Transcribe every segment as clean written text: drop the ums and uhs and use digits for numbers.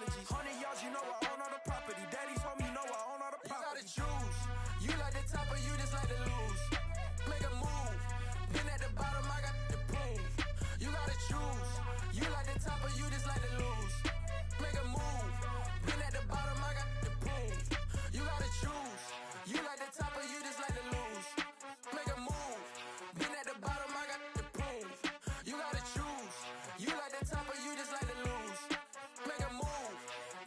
apologies. 100 yards, you know I own all the property. Daddy's home, you know I own all the property. You gotta choose. You like the top or you just like to lose. Make a move. Been at the bottom, I got the proof. You gotta choose. You like the top or you just like to lose. Make a move. Been at the bottom, I got the proof. You gotta choose. You like the top or you just like to lose. Make a move. Been at the bottom, I got the proof. You gotta choose. You like the top or you just like to lose. Make a move.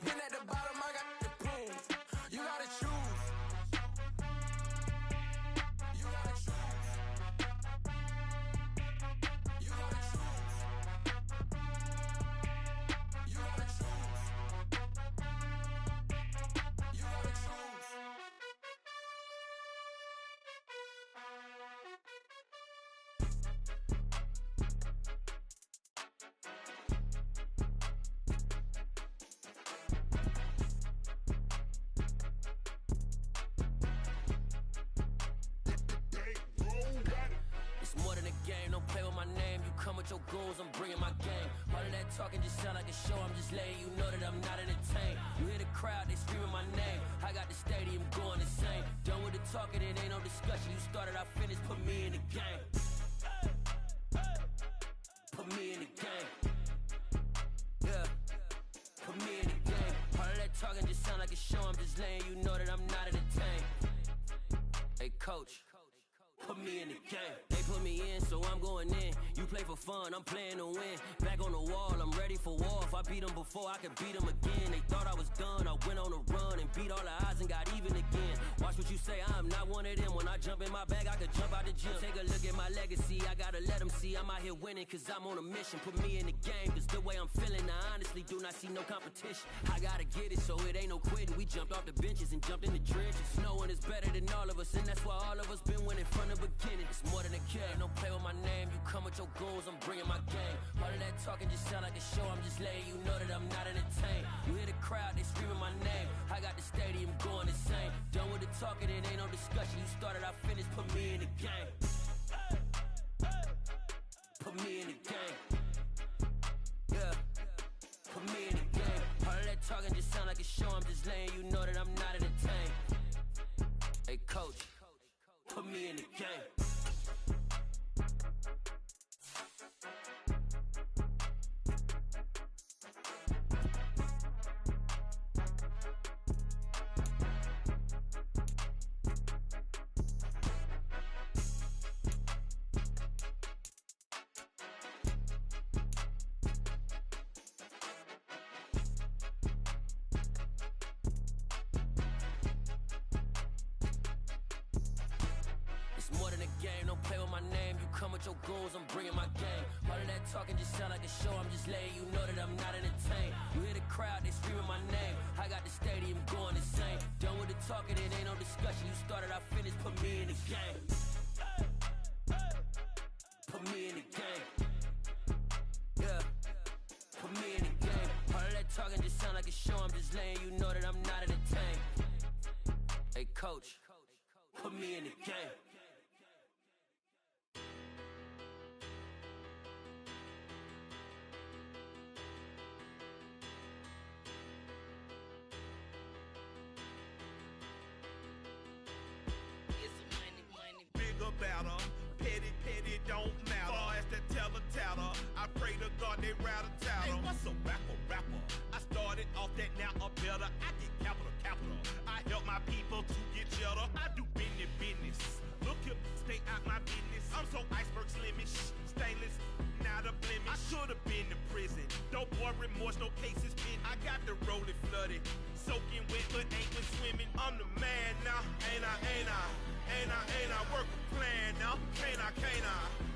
Been at the bottom, I got the proof. You gotta choose. You gotta choose. You gotta choose. You gotta choose. You gotta choose. It's more than a game, don't play with my name. You come with your goons, I'm bringing my game. All of that talking just sound like a show, I'm just letting you know that I'm not entertained. You hear the crowd, they screaming my name. I got the stadium going insane. Done with the talking, it ain't no discussion. You started, I finished, put me in the game. Put me in the game. Yeah, put me in the game. All of that talking just sound like a show, I'm just letting you know that I'm not entertained. Hey coach, put me in the game. They put me in, so I'm going in. You play for fun, I'm playing to win. Back on the wall, I'm ready for war. If I beat them before, I could beat them again. They thought I was done, I went on a run and beat all the odds and got even again. Watch what you say, I'm not one of them. When I jump in my bag, I could jump out the gym. Take a look at my legacy, I gotta let them see I'm out here winning, cause I'm on a mission. Put me in the game, cause the way I'm feeling, I honestly do not see no competition. I gotta get it, so it ain't no quitting. We jumped off the benches and jumped in the trenches. No one is better than all of us, and that's why all of us been winning from the beginning. It's more than a game, don't play with my name. You come with your goons, I'm bringing my game. All of that talking just sound like a show, I'm just letting you know that I'm not entertained. You hear the crowd, they screaming my name. I got the stadium going insane. Done with the talking, it ain't no discussion. You started, I finished, put me in the game. Put me in the game. Yeah, put me in the game. All of that talking just sound like a show, I'm just letting you know that I'm not entertained. Hey coach, put me in the game. Your goals, I'm bringing my game. All of that talking just sound like a show, I'm just letting you know that I'm not entertained. You hear the crowd, they screaming my name. I got the stadium going insane. Done with the talking, it ain't no discussion. You started, I finished, put me in the game. Put me in the game. Yeah, put me in the game. All of that talking just sound like a show, I'm just letting you know that I'm not entertained. Hey coach, put me in the game. Better, petty, don't matter. Far as the teller, I pray to God they rattle tattle. Hey, what's a rapper? I started off that, now I'm better. I get capital. I help my people to get cheddar. I do business. Look here, stay out my business. I'm so iceberg slimish, stainless, not a blemish. I should've been to prison. Don't boy remorse, no cases pinned. I got the rolling flooded, soaking wet, but ain't been swimming. I'm the man now, ain't I work a plan now, can't I?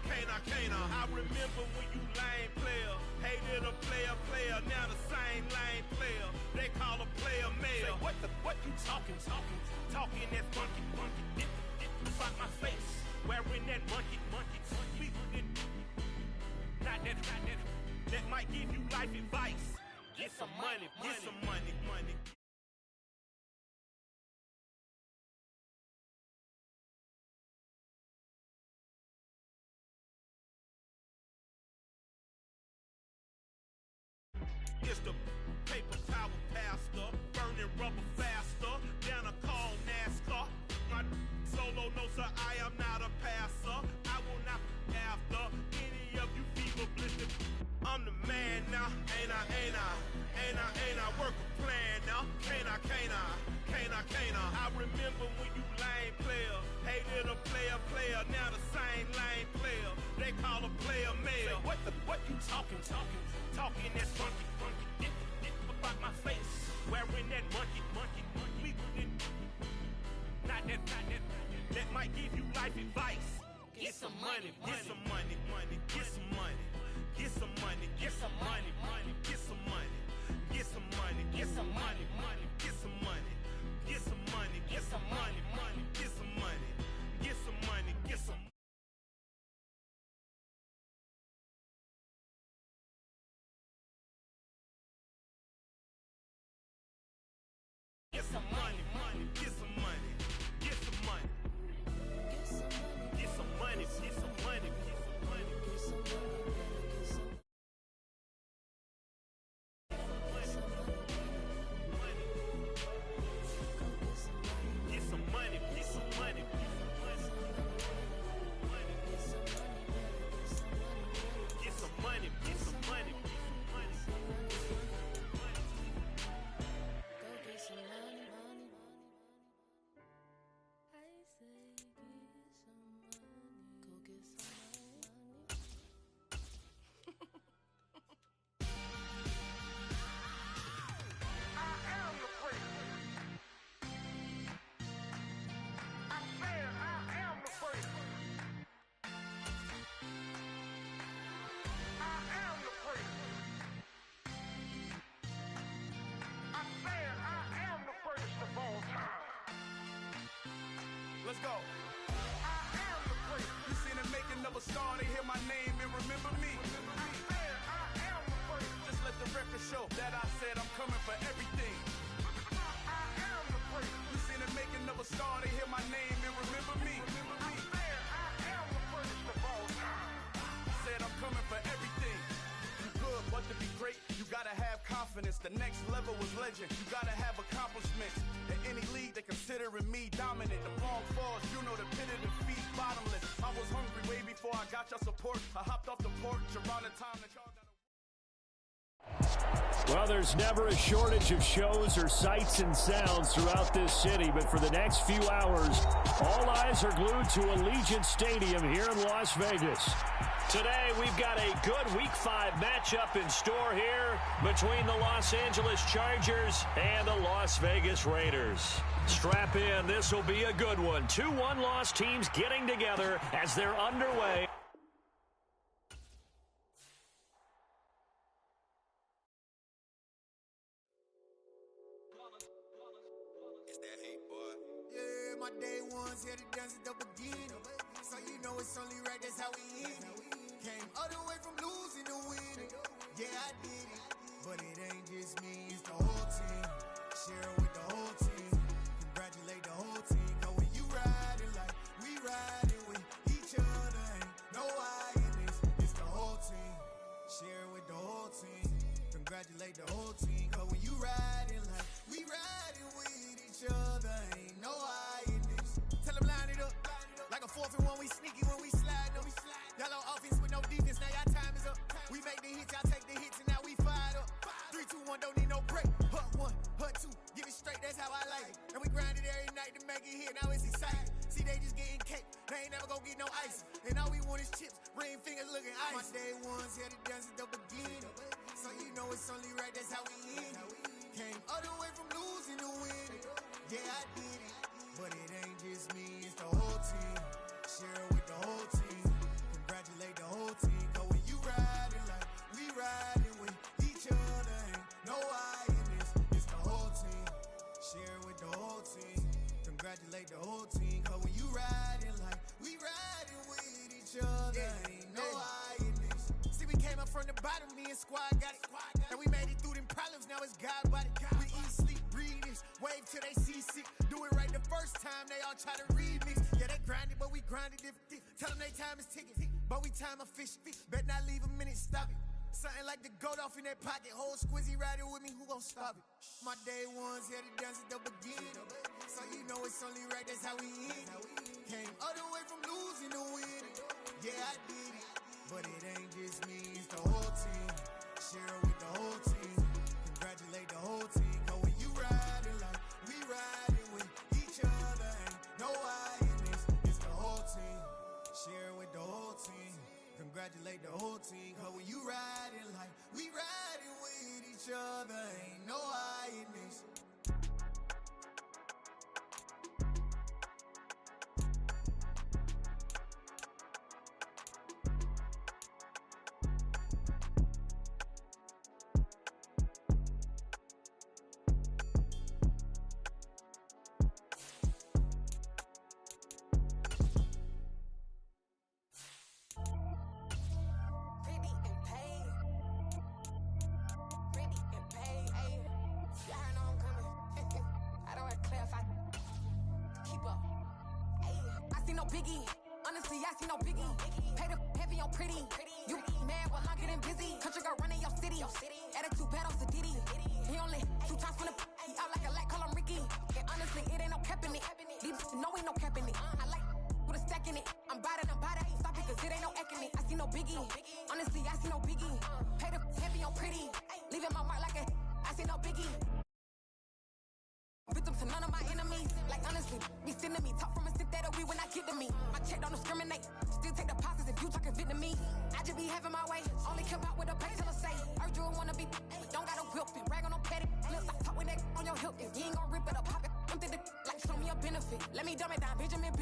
I remember when you lame player, hated a player, now the same lame player, they call a player mayor. Say, what you talking that funky, about my face, wearing that monkey, not that might give you life advice. Get some money. It's the paper power work a plan now. Can't I? I remember when you lame player, hated a player, now the same lame player. They call a player male. What you talking that's funky. About my face, wearing that monkey. We didn't. Not that. That might give you life advice. Get some money. Get some money. Get some money. Get some money. Get some money. Get some money. Get some money. Get some money. Get some money. Get some money. Get some money. Get some money. Get some money. Get some. Get some money. Get some money. Get some money. Get some money. Get some money. Let's go. I am the great. You seen the making of a star, they hear my name and remember me. I am the great. Just let the record show that I said I'm coming for everything. I am the great. You seen the making of a star, they hear my name and remember me. I am the greatest of all time. Said I'm coming for everything. You good, but to be great, you gotta have confidence. The next level was legend. You gotta have accomplishments. In any league, they considering me dominant. The wrong falls, you know the pit of defeat, bottomless. I was hungry way before I got your support. I hopped off the porch around the time that y'all got. Well, there's never a shortage of shows or sights and sounds throughout this city, but for the next few hours, all eyes are glued to Allegiant Stadium here in Las Vegas. Today, we've got a good Week 5 matchup in store here between the Los Angeles Chargers and the Las Vegas Raiders. Strap in, this will be a good one. 2 one-loss teams getting together as they're underway. It's that hate, boy. Yeah, my day ones here to dance at the beginning. So you know it's only right, that's how we end it. Came all the way from losing to winning. Yeah, I did it. But it ain't just me, it's the whole team. Share it with the whole team. Congratulate the whole team. Cause when you riding like we riding with each other, ain't no I in this. It's the whole team. Share it with the whole team. Congratulate the whole team. Cause when you riding like we riding with each other, ain't no I in this. Tell them line it up. Like a 4th and 1, we sneaky when we slide them. Y'all on offense with no defense, now y'all time is up. We make the hits, y'all take the hits, and now we fired up. 3, 2, 1, don't need no break. Hut 1, hut 2, give it straight, that's how I like it. And we grind it every night to make it hit, now it's exciting. See, they just getting cake, they ain't never gonna get no ice. And all we want is chips, ring fingers looking ice. My day ones here to dance at the beginning. So you know it's only right, that's how we end it. Came all the way from losing to winning. Yeah, I did it. But it ain't just me, it's the whole team. Share it with the whole team. Congratulate the whole team. Cause when you riding like we riding with each other, ain't no I in this. It's the whole team. Share it with the whole team. Congratulate the whole team. Cause when you riding like we riding with each other, ain't no I in this. See, we came up from the bottom, me and squad got it. And we made it through them problems, now it's God body. We eat, sleep, breathe this. Wave till they see sick. Do it right the first time, they all try to remix. Yeah, they grinded, but we grinded different. Tell them they time is ticking, but we time a fish. Bet not leave a minute, stop it. Something like the goat off in that pocket. Whole squizzy riding with me, who gon' stop it? My day ones here to dance at the beginning. So you know it's only right, that's how we end it. Came all the way from losing to winning. Yeah, I did it. But it ain't just me, it's the whole team. Share it with the whole team. Congratulate the whole team. ain't no hiding. Biggie, honestly, I see no biggie. Pay the heavy on pretty. You mad while I'm getting busy. Country girl running your city. Attitude bad on Diddy. He only 2 times from the he out like a lack, call him Ricky. And honestly, it ain't no cap in it. These know ain't no cap in it. I like with a stack in it. I'm by that. Stop it, cause it ain't no eck in it. I see no biggie. Honestly, I see no biggie. Pay the heavy on pretty. Leaving my mark like a I see no biggie. Victim to none of my enemies. Like honestly, be sending me talk from a sit that we when I get to me. My check don't discriminate. Still take deposits if you talking Vietnamese. I just be having my way. Only come out with a pay till I say. Urge you wanna be, but don't got a whip it. Rag on no petty. Lips like talk with that on your hip. If you ain't gon' rip it or pop it, I'm the like show me a benefit. Let me dumb it down, Benjamin.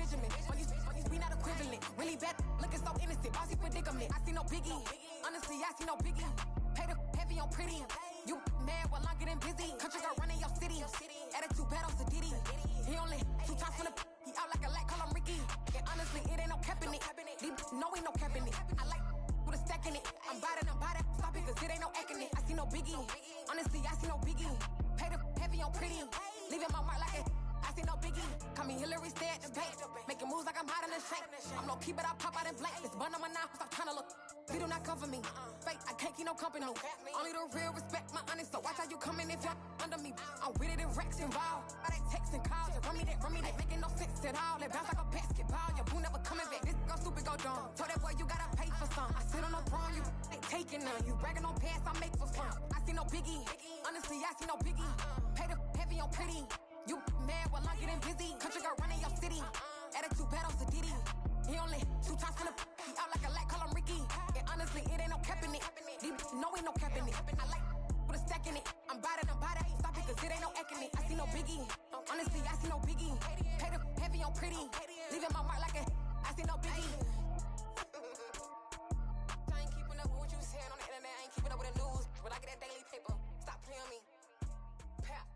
On these we not equivalent. Really bad, looking so innocent. Bossy predicament. I see no biggie. Honestly, I see no biggie. Pay the heavy on pretty. You mad while I'm getting busy. Country girl running your city. Attitude bad on Diddy. He only 2 times from the he out like a lack, call him Ricky. And honestly, it ain't no cap in it. These know ain't no cap in it. I like with a stack in it. I'm by that. Stop it, cause it ain't no eck in it. I see no biggie. Honestly, I see no biggie. Pay the heavy on pretty. Leaving my mark like a I see no biggie. Call me Hillary, stay at the bank. Making moves like I'm hiding in shape. I'm low key, but I pop out in blank. This bun on my knife, stop trying to look. They do not cover me. Fake, I can't keep no company. Only the real respect my honest. So watch how you coming if you're under me. I'm with it in Rex involved. I they text and calls. Run me that. Making no sense at all. They bounce like a basketball. Your boo never coming back. This go stupid, go dumb. Told that boy you gotta pay for some. I sit on no throne, you ain't taking none. You bragging on past, I make for fun. I see no biggie. Honestly, I see no biggie. Pay the heavy on pretty. You mad while I'm getting busy. Country girl running your city. Attitude bad on Diddy. He only 2 times from the he out like a lack, call him Ricky. And honestly, it ain't no cap in it. These know ain't no cap in it. I like with a stack in it. I'm by that. Stop it, cause it ain't no eck in it. I see no biggie. Honestly, I see no biggie. Pay the heavy on pretty. Leaving my mark like a I see no biggie. I ain't keeping up with what you saying on the internet. I ain't keeping up with the news. But I get that daily paper. Stop playing on me. Pap.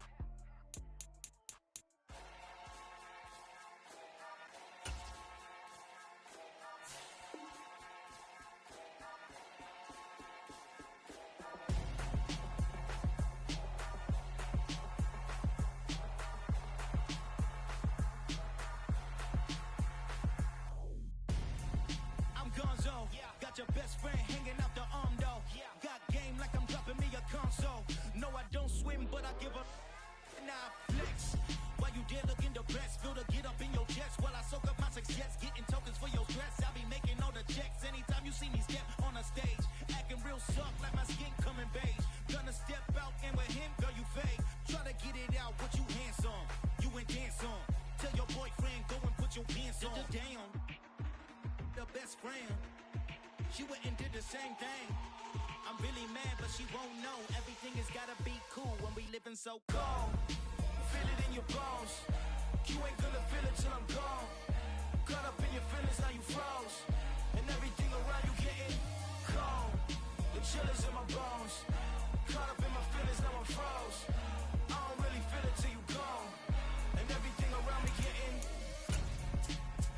Got your best friend hanging out the arm though. Got game like I'm dropping me a console. No, I don't swim, but I give a nah flex. While you there looking depressed, feel the get up in your chest while I soak up my success, getting tokens for your stress. I be making all the checks anytime you see me step on a stage, acting real soft like my skin coming beige. Gonna step out and with him, girl, you fake. Try to get it out, what you handsome, you ain't dance on. Tell your boyfriend go and put your pants on. Damn, the best friend. She went and did the same thing. I'm really mad, but she won't know. Everything has gotta be cool when we living so cold. Feel it in your bones. You ain't gonna feel it till I'm gone. Caught up in your feelings, now you froze. And everything around you getting cold. The chill is in my bones. Caught up in my feelings, now I'm froze. I don't really feel it till you gone. And everything around me getting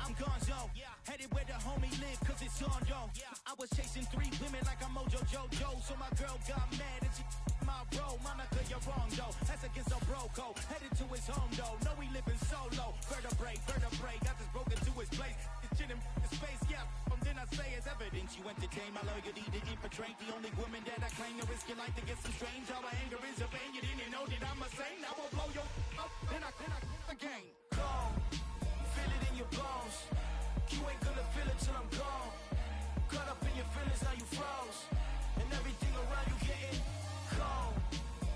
I'm gonzo. Headed where the homie live, cause it's on, yo. I was chasing 3 women like I'm Mojo Jojo. So my girl got mad and she my bro. Monica, you're wrong, though. That's against a bro code. Headed to his home, though. No, we living solo. Vertebrae. Got this broken to his place. It's shit in space, yeah. Then I say it's evidence you entertain my loyalty to infiltrate. The only woman that I claim to risk your life to get some strange. All my anger is a pain. You didn't know that I'm a saint. I will blow your up. Then I again. Cold. Feel it in your bones. You ain't gonna feel it till I'm gone. Caught up in your feelings, now you froze. And everything around you getting cold.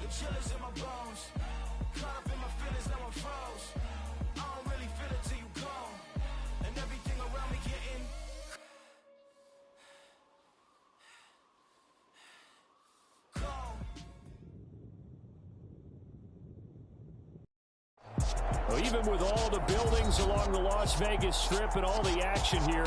The chill is in my bones. Caught up in my feelings, now I'm froze. I don't really feel it till you gone. And everything around me getting cold. Even with all the buildings along the Las Vegas Strip and all the action here,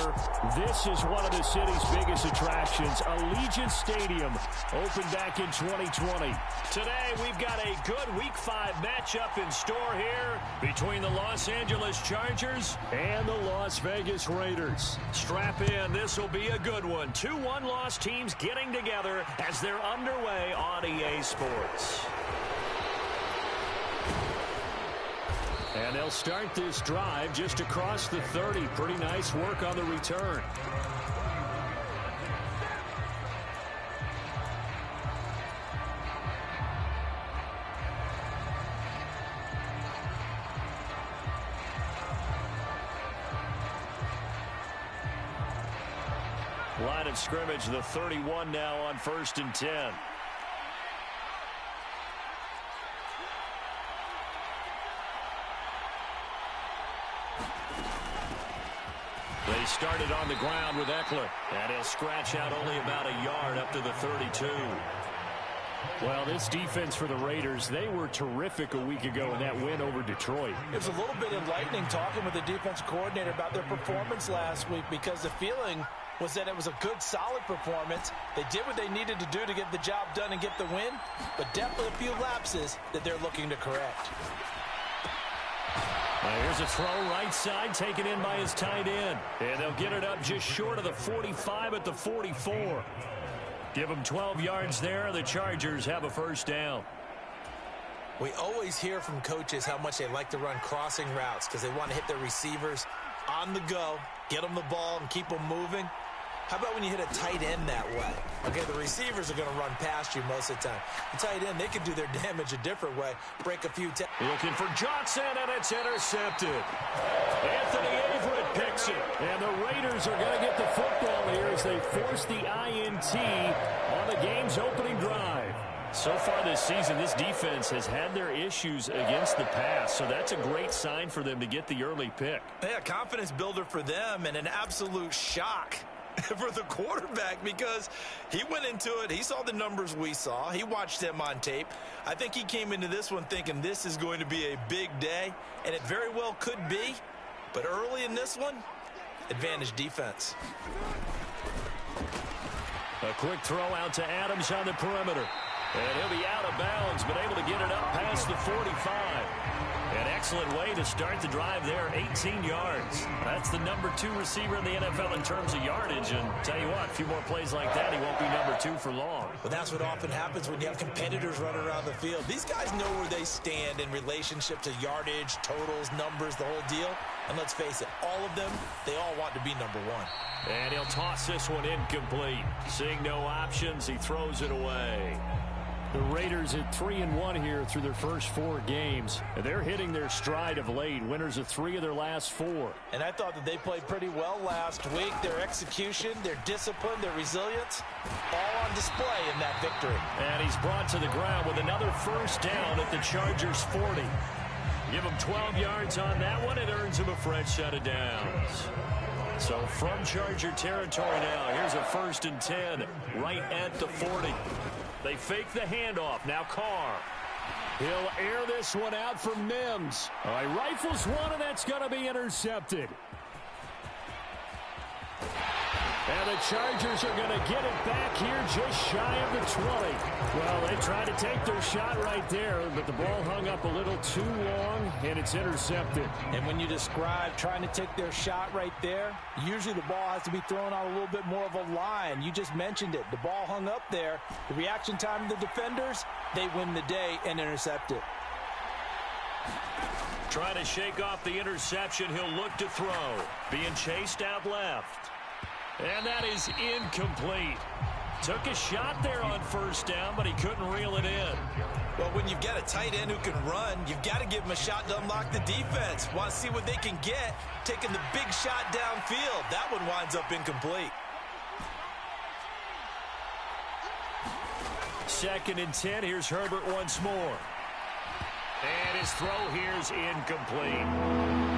this is one of the city's biggest attractions. Allegiant Stadium opened back in 2020. Today, we've got a good Week 5 matchup in store here between the Los Angeles Chargers and the Las Vegas Raiders. Strap in. This will be a good one. 2 one-loss teams getting together as they're underway on EA Sports. And they'll start this drive just across the 30. Pretty nice work on the return. Line of scrimmage, the 31 now on 1st and 10. They started on the ground with Eckler, and he'll scratch out only about a yard up to the 32. Well, this defense for the Raiders, they were terrific a week ago in that win over Detroit. It was a little bit enlightening talking with the defense coordinator about their performance last week, because the feeling was that it was a good, solid performance. They did what they needed to do to get the job done and get the win, but definitely a few lapses that they're looking to correct. Here's a throw right side, taken in by his tight end. And they'll get it up just short of the 45 at the 44. Give them 12 yards there. The Chargers have a first down. We always hear from coaches how much they like to run crossing routes because they want to hit their receivers on the go, get them the ball, and keep them moving. How about when you hit a tight end that way? Okay, the receivers are going to run past you most of the time. The tight end, they can do their damage a different way, break a few Looking for Johnson, and it's intercepted. Anthony Averett picks it, and the Raiders are going to get the football here as they force the INT on the game's opening drive. So far this season, this defense has had their issues against the pass, so that's a great sign for them to get the early pick. Yeah, confidence builder for them, and an absolute shock for the quarterback, because he went into it, he saw the numbers we saw, he watched them on tape. I think he came into this one thinking this is going to be a big day, and it very well could be, but early in this one, advantage defense. A quick throw out to Adams on the perimeter, and he'll be out of bounds, but able to get it up past the 45. An excellent way to start the drive there, 18 yards. That's the number 2 receiver in the NFL in terms of yardage. And tell you what, a few more plays like that, he won't be number 2 for long. But that's what often happens when you have competitors running around the field. These guys know where they stand in relationship to yardage, totals, numbers, the whole deal. And let's face it, all of them, they all want to be number 1. And he'll toss this one incomplete. Seeing no options, he throws it away. The Raiders at 3-1 here through their first 4 games. They're hitting their stride of late. Winners of 3 of their last 4. And I thought that they played pretty well last week. Their execution, their discipline, their resilience, all on display in that victory. And he's brought to the ground with another first down at the Chargers' 40. Give him 12 yards on that one. It earns him a fresh set of downs. So from Charger territory now, here's a 1st and 10 right at the 40. They fake the handoff. Now Carr. He'll air this one out for Mims. All right, rifles one, and that's going to be intercepted. And the Chargers are going to get it back here just shy of the 20. Well, they tried to take their shot right there, but the ball hung up a little too long, and it's intercepted. And when you describe trying to take their shot right there, usually the ball has to be thrown out a little bit more of a line. You just mentioned it. The ball hung up there. The reaction time of the defenders, they win the day and intercept it. Trying to shake off the interception. He'll look to throw. Being chased out left. And that is incomplete. Took a shot there on first down, but he couldn't reel it in. Well, when you've got a tight end who can run, you've got to give him a shot to unlock the defense. Want to see what they can get, taking the big shot downfield. That one winds up incomplete. 2nd and 10. Here's Herbert once more. And his throw here's incomplete.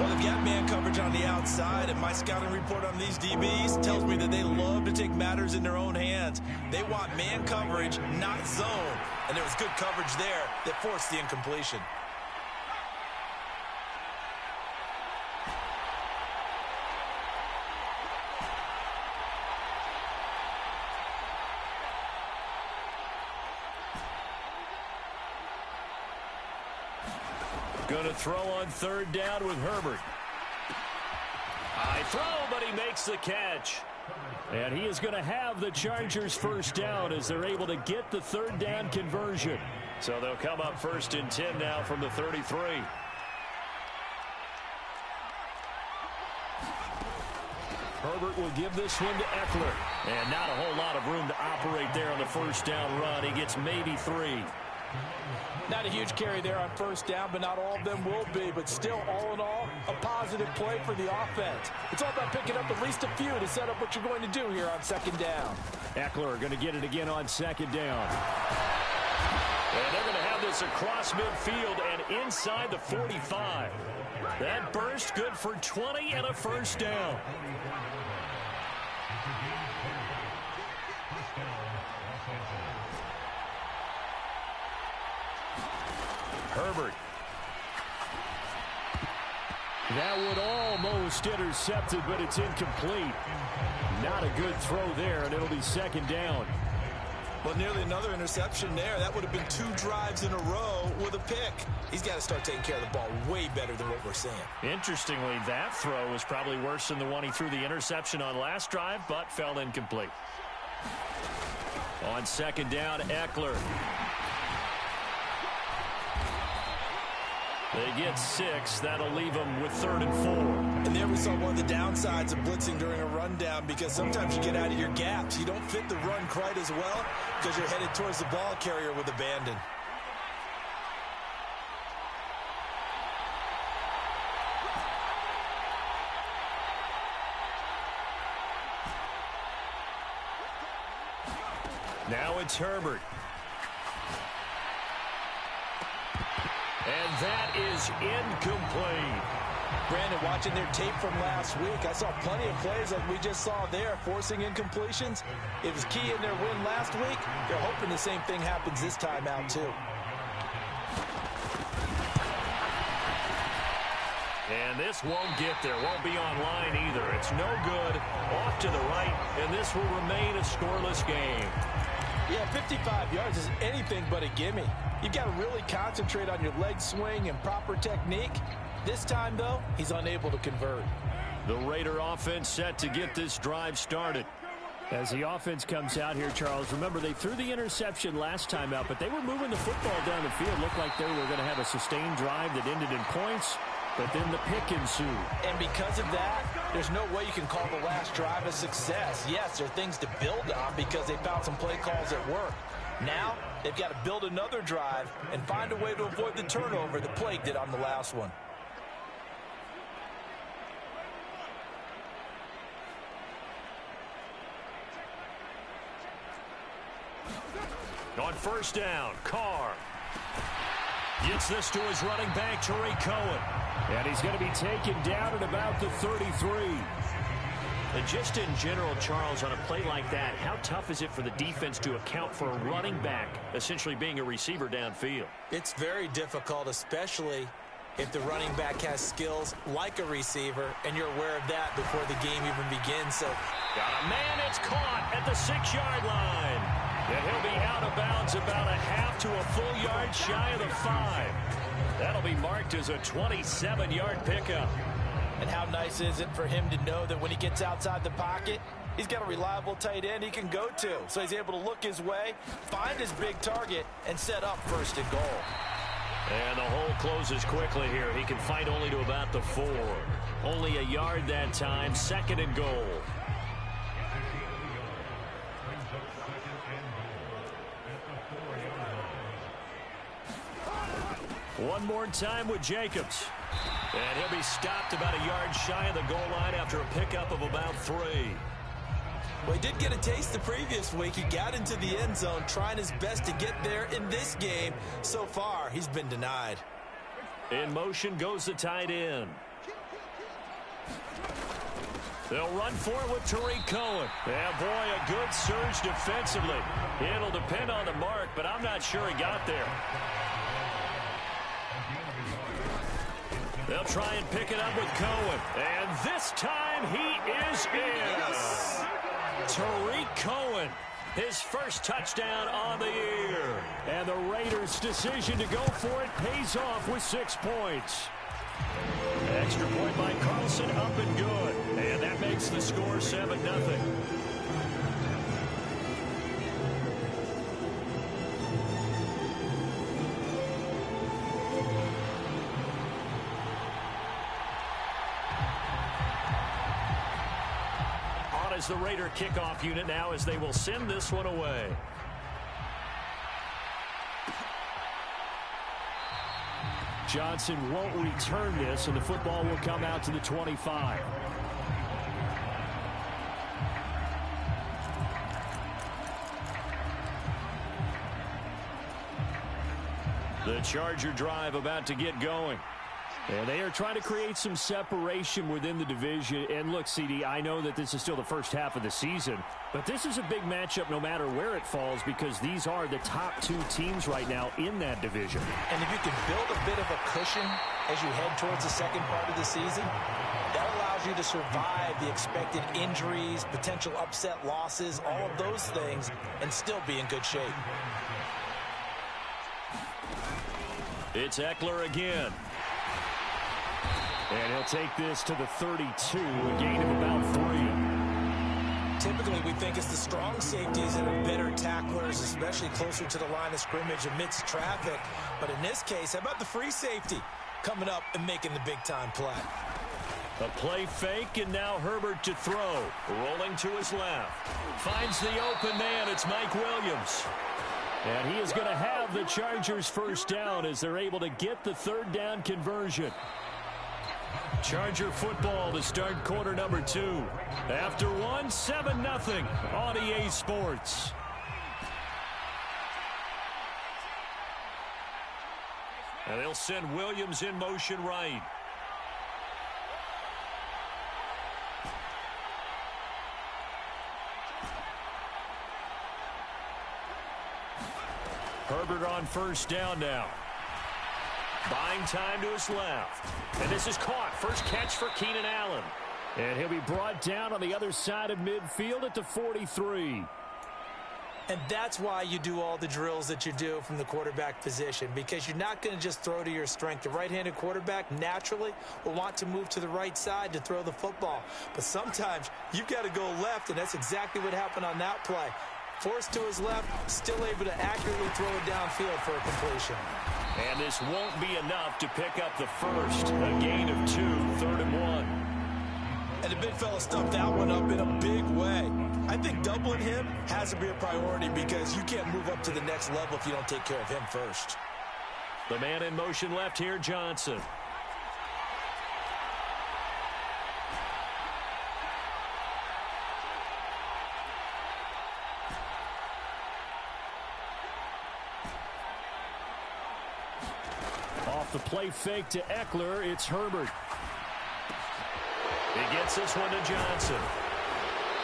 Well, they've got man coverage on the outside, and my scouting report on these DBs tells me that they love to take matters in their own hands. They want man coverage, not zone. And there was good coverage there that forced the incompletion. Going to throw on third down with Herbert. High throw, but he makes the catch. And he is going to have the Chargers first down as they're able to get the third down conversion. So they'll come up 1st and 10 now from the 33. Herbert will give this one to Eckler. And not a whole lot of room to operate there on the first down run. He gets maybe 3. Not a huge carry there on first down, but not all of them will be. But still, all in all, a positive play for the offense. It's all about picking up at least a few to set up what you're going to do here on second down. Eckler going to get it again on second down. And they're going to have this across midfield and inside the 45. That burst good for 20 and a first down. Herbert. That would almost intercepted, but it's incomplete. Not a good throw there, and it'll be second down. Well, nearly another interception there. That would have been 2 drives in a row with a pick. He's got to start taking care of the ball way better than what we're seeing. Interestingly, that throw was probably worse than the one he threw the interception on last drive, but fell incomplete. On second down, Eckler. They get 6. That'll leave them with 3rd and 4. And there we saw one of the downsides of blitzing during a rundown, because sometimes you get out of your gaps. You don't fit the run quite as well because you're headed towards the ball carrier with abandon. Now it's Herbert. And that is incomplete. Brandon, watching their tape from last week, I saw plenty of plays like we just saw there, forcing incompletions. It was key in their win last week. They're hoping the same thing happens this time out, too. And this won't get there, won't be online either. It's no good, off to the right, and this will remain a scoreless game. Yeah, 55 yards is anything but a gimme. You've got to really concentrate on your leg swing and proper technique. This time, though, he's unable to convert. The Raider offense set to get this drive started. As the offense comes out here, Charles, remember they threw the interception last time out, but they were moving the football down the field. Looked like they were going to have a sustained drive that ended in points, but then the pick ensued. And because of that, there's no way you can call the last drive a success. Yes, there are things to build on because they found some play calls at work. Now, they've got to build another drive and find a way to avoid the turnover that plagued it on the last one. On first down, Carr gets this to his running back, Tariq Cohen. And he's going to be taken down at about the 33. And just in general, Charles, on a play like that, how tough is it for the defense to account for a running back essentially being a receiver downfield? It's very difficult, especially if the running back has skills like a receiver, and you're aware of that before the game even begins. So, got a man, it's caught at the 6-yard line. And he'll be out of bounds about a half to a full yard shy of the 5. That'll be marked as a 27-yard pickup. And how nice is it for him to know that when he gets outside the pocket, he's got a reliable tight end he can go to. So he's able to look his way, find his big target, and set up 1st and goal. And the hole closes quickly here. He can fight only to about the 4. Only a yard that time, 2nd and goal. One more time with Jacobs. And he'll be stopped about a yard shy of the goal line after a pickup of about 3. Well, he did get a taste the previous week. He got into the end zone, trying his best to get there in this game. So far, he's been denied. In motion goes the tight end. They'll run for it with Tariq Cohen. Yeah, boy, a good surge defensively. It'll depend on the mark, but I'm not sure he got there. They'll try and pick it up with Cohen. And this time he is in. Yes. Tariq Cohen his first touchdown on the year. And the Raiders' decision to go for it pays off with 6 points. Extra point by Carlson, up and good. And that makes the score 7-0. Is the Raider kickoff unit now as they will send this one away. Johnson won't return this, and the football will come out to the 25. The Charger drive about to get going. And they are trying to create some separation within the division. And look, CD, I know that this is still the first half of the season, but this is a big matchup no matter where it falls because these are the top 2 teams right now in that division. And if you can build a bit of a cushion as you head towards the second part of the season, that allows you to survive the expected injuries, potential upset losses, all of those things, and still be in good shape. It's Eckler again. And he'll take this to the 32, a gain of about 3. Typically, we think it's the strong safeties that are better tacklers, especially closer to the line of scrimmage amidst traffic. But in this case, how about the free safety coming up and making the big-time play? A play fake, and now Herbert to throw. Rolling to his left. Finds the open man. It's Mike Williams. And he is going to have the Chargers first down as they're able to get the 3rd down conversion. Charger football to start quarter number 2. After 1, 7-0 on EA Sports. And they'll send Williams in motion right. Herbert on first down now. Buying time to his left. And this is caught. First catch for Keenan Allen. And he'll be brought down on the other side of midfield at the 43. And that's why you do all the drills that you do from the quarterback position, because you're not going to just throw to your strength. The right-handed quarterback naturally will want to move to the right side to throw the football. But sometimes you've got to go left, and that's exactly what happened on that play. Forced to his left, still able to accurately throw it downfield for a completion. And this won't be enough to pick up the first. A gain of 2, 3rd and 1. And the big fella stuffed that one up in a big way. I think doubling him has to be a priority because you can't move up to the next level if you don't take care of him first. The man in motion left here, Johnson. Off the play fake to Eckler, it's Herbert. He gets this one to Johnson.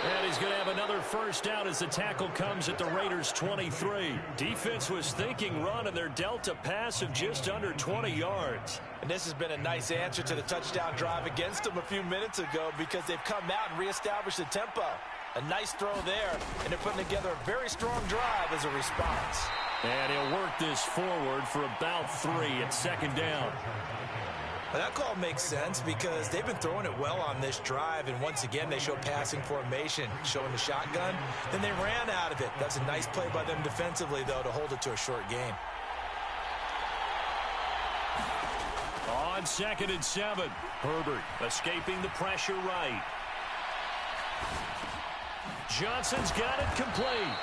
And he's going to have another first down as the tackle comes at the Raiders' 23. Defense was thinking run, and they're dealt a pass of just under 20 yards. And this has been a nice answer to the touchdown drive against them a few minutes ago because they've come out and reestablished the tempo. A nice throw there, and they're putting together a very strong drive as a response. And he'll work this forward for about 3 at second down. Well, that call makes sense because they've been throwing it well on this drive, and once again they show passing formation, showing the shotgun. Then they ran out of it. That's a nice play by them defensively, though, to hold it to a short game. On 2nd and 7, Herbert escaping the pressure right. Johnson's got it complete.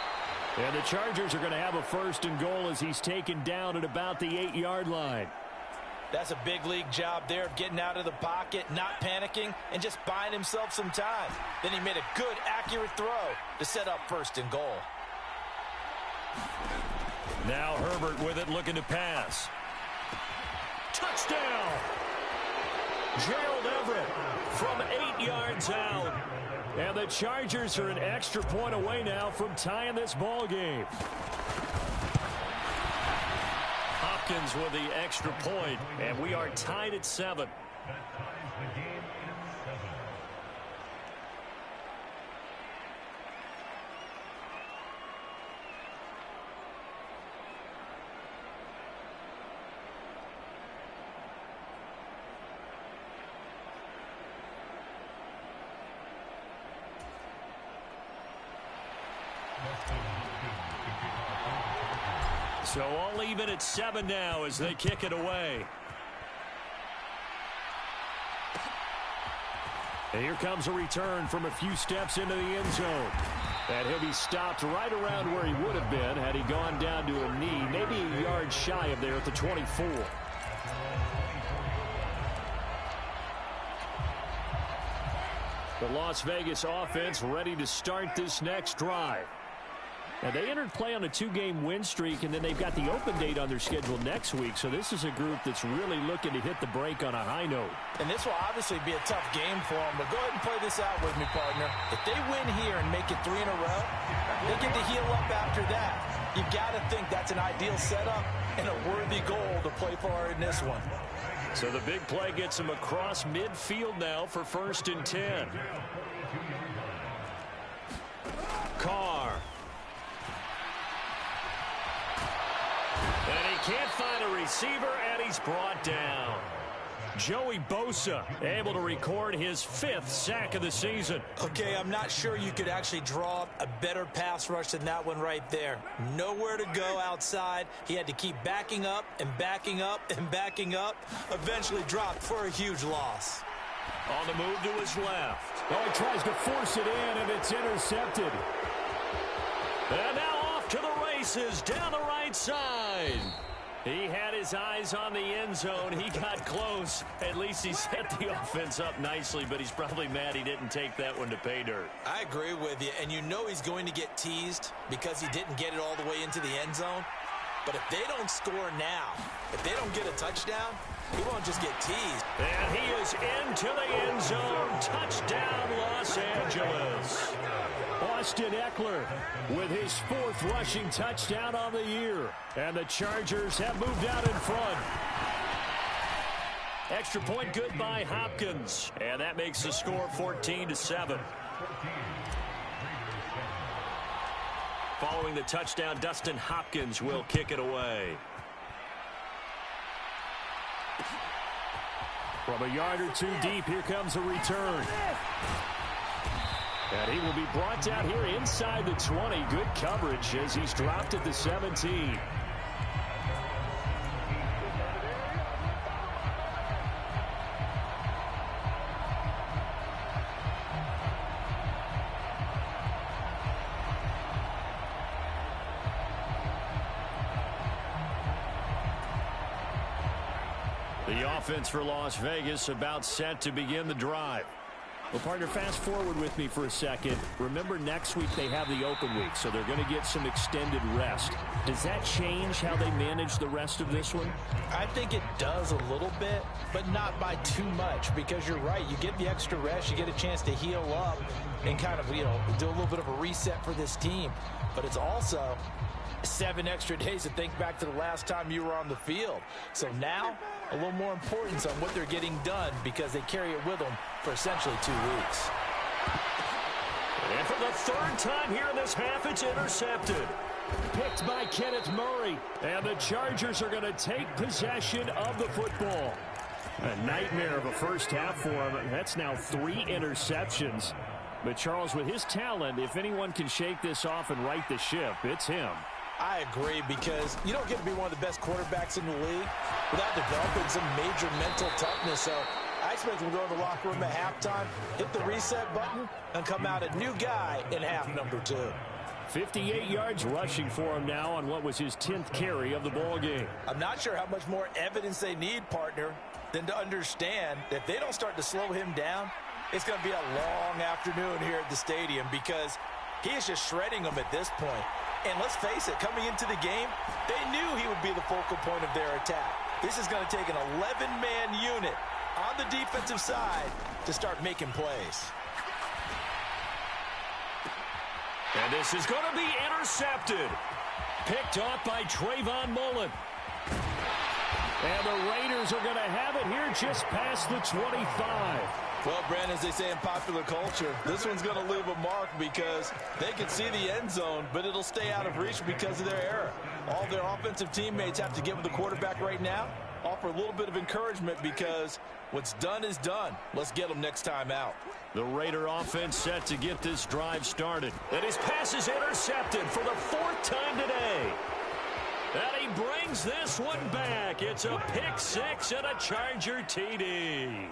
And the Chargers are going to have a 1st and goal as he's taken down at about the 8-yard line. That's a big league job there of getting out of the pocket, not panicking, and just buying himself some time. Then he made a good, accurate throw to set up 1st and goal. Now Herbert with it, looking to pass. Touchdown! Gerald Everett from 8 yards out. And the Chargers are an extra point away now from tying this ball game. Hopkins with the extra point, and we are tied at 7. So all even at 7 now as they kick it away. And here comes a return from a few steps into the end zone. And he'll be stopped right around where he would have been had he gone down to a knee, maybe a yard shy of there at the 24. The Las Vegas offense ready to start this next drive. And they entered play on a 2-game win streak, and then they've got the open date on their schedule next week. So this is a group that's really looking to hit the break on a high note. And this will obviously be a tough game for them, but go ahead and play this out with me, partner. If they win here and make it 3 in a row, they get to heal up after that. You've got to think that's an ideal setup and a worthy goal to play for in this one. So the big play gets him across midfield now for 1st and 10. Carr. And he can't find a receiver, and he's brought down. Joey Bosa able to record his 5th sack of the season. Okay, I'm not sure you could actually draw up a better pass rush than that one right there. Nowhere to go outside. He had to keep backing up and backing up and backing up. Eventually dropped for a huge loss. On the move to his left. Oh, he tries to force it in, and it's intercepted. And now off to the races down the right side. He had his eyes on the end zone. He got close. At least he set the offense up nicely, but he's probably mad he didn't take that one to pay dirt. I agree with you, and you know he's going to get teased because he didn't get it all the way into the end zone. But if they don't score now, if they don't get a touchdown, he won't just get teased. And he is into the end zone. Touchdown, Los Angeles. Austin Eckler with his 4th rushing touchdown on the year. And the Chargers have moved out in front. Extra point good by Hopkins. And that makes the score 14-7. Following the touchdown, Dustin Hopkins will kick it away. From a yard or 2 deep, here comes a return. And he will be brought down here inside the 20. Good coverage as he's dropped at the 17. The offense for Las Vegas about set to begin the drive. Well, partner, fast forward with me for a second. Remember, next week they have the open week, so they're going to get some extended rest. Does that change how they manage the rest of this one? I think it does a little bit, but not by too much, because you're right. You get the extra rest, you get a chance to heal up and kind of, do a little bit of a reset for this team. But it's also 7 extra days to think back to the last time you were on the field. So now, a little more importance on what they're getting done because they carry it with them for essentially 2 weeks. And for the 3rd time here in this half, it's intercepted. Picked by Kenneth Murray. And the Chargers are going to take possession of the football. A nightmare of a first half for him. That's now 3 interceptions. But Charles, with his talent, if anyone can shake this off and right the ship, it's him. I agree, because you don't get to be one of the best quarterbacks in the league without developing some major mental toughness. So I expect him to go to the locker room at halftime, hit the reset button, and come out a new guy in half number 2. 58 yards rushing for him now on what was his 10th carry of the ball game. I'm not sure how much more evidence they need, partner, than to understand that if they don't start to slow him down, it's going to be a long afternoon here at the stadium, because he is just shredding them at this point. And let's face it, coming into the game, they knew he would be the focal point of their attack. This is going to take an 11-man unit on the defensive side to start making plays. And this is going to be intercepted. Picked off by Trayvon Mullen. And the Raiders are going to have it here just past the 25. Well, Brandon, as they say in popular culture, this one's going to leave a mark because they can see the end zone, but it'll stay out of reach because of their error. All their offensive teammates have to give the quarterback right now, offer a little bit of encouragement, because what's done is done. Let's get them next time out. The Raider offense set to get this drive started. And his pass is intercepted for the 4th time today. And he brings this one back. It's a pick six and a Charger TD.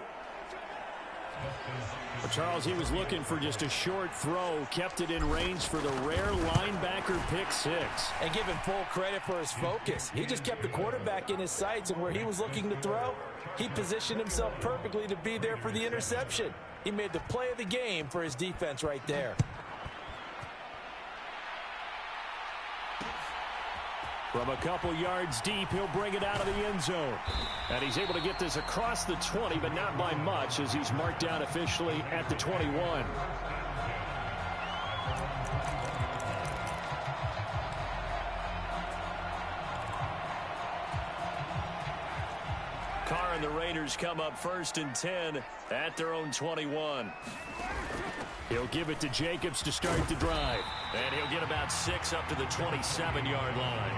Well, Charles, he was looking for just a short throw, kept it in range for the rare linebacker pick six. And give him full credit for his focus. He just kept the quarterback in his sights, and where he was looking to throw, he positioned himself perfectly to be there for the interception. He made the play of the game for his defense right there. From a couple yards deep, he'll bring it out of the end zone. And he's able to get this across the 20, but not by much, as he's marked down officially at the 21. Carr and the Raiders come up 1st and 10 at their own 21. He'll give it to Jacobs to start the drive. And he'll get about 6 up to the 27-yard line.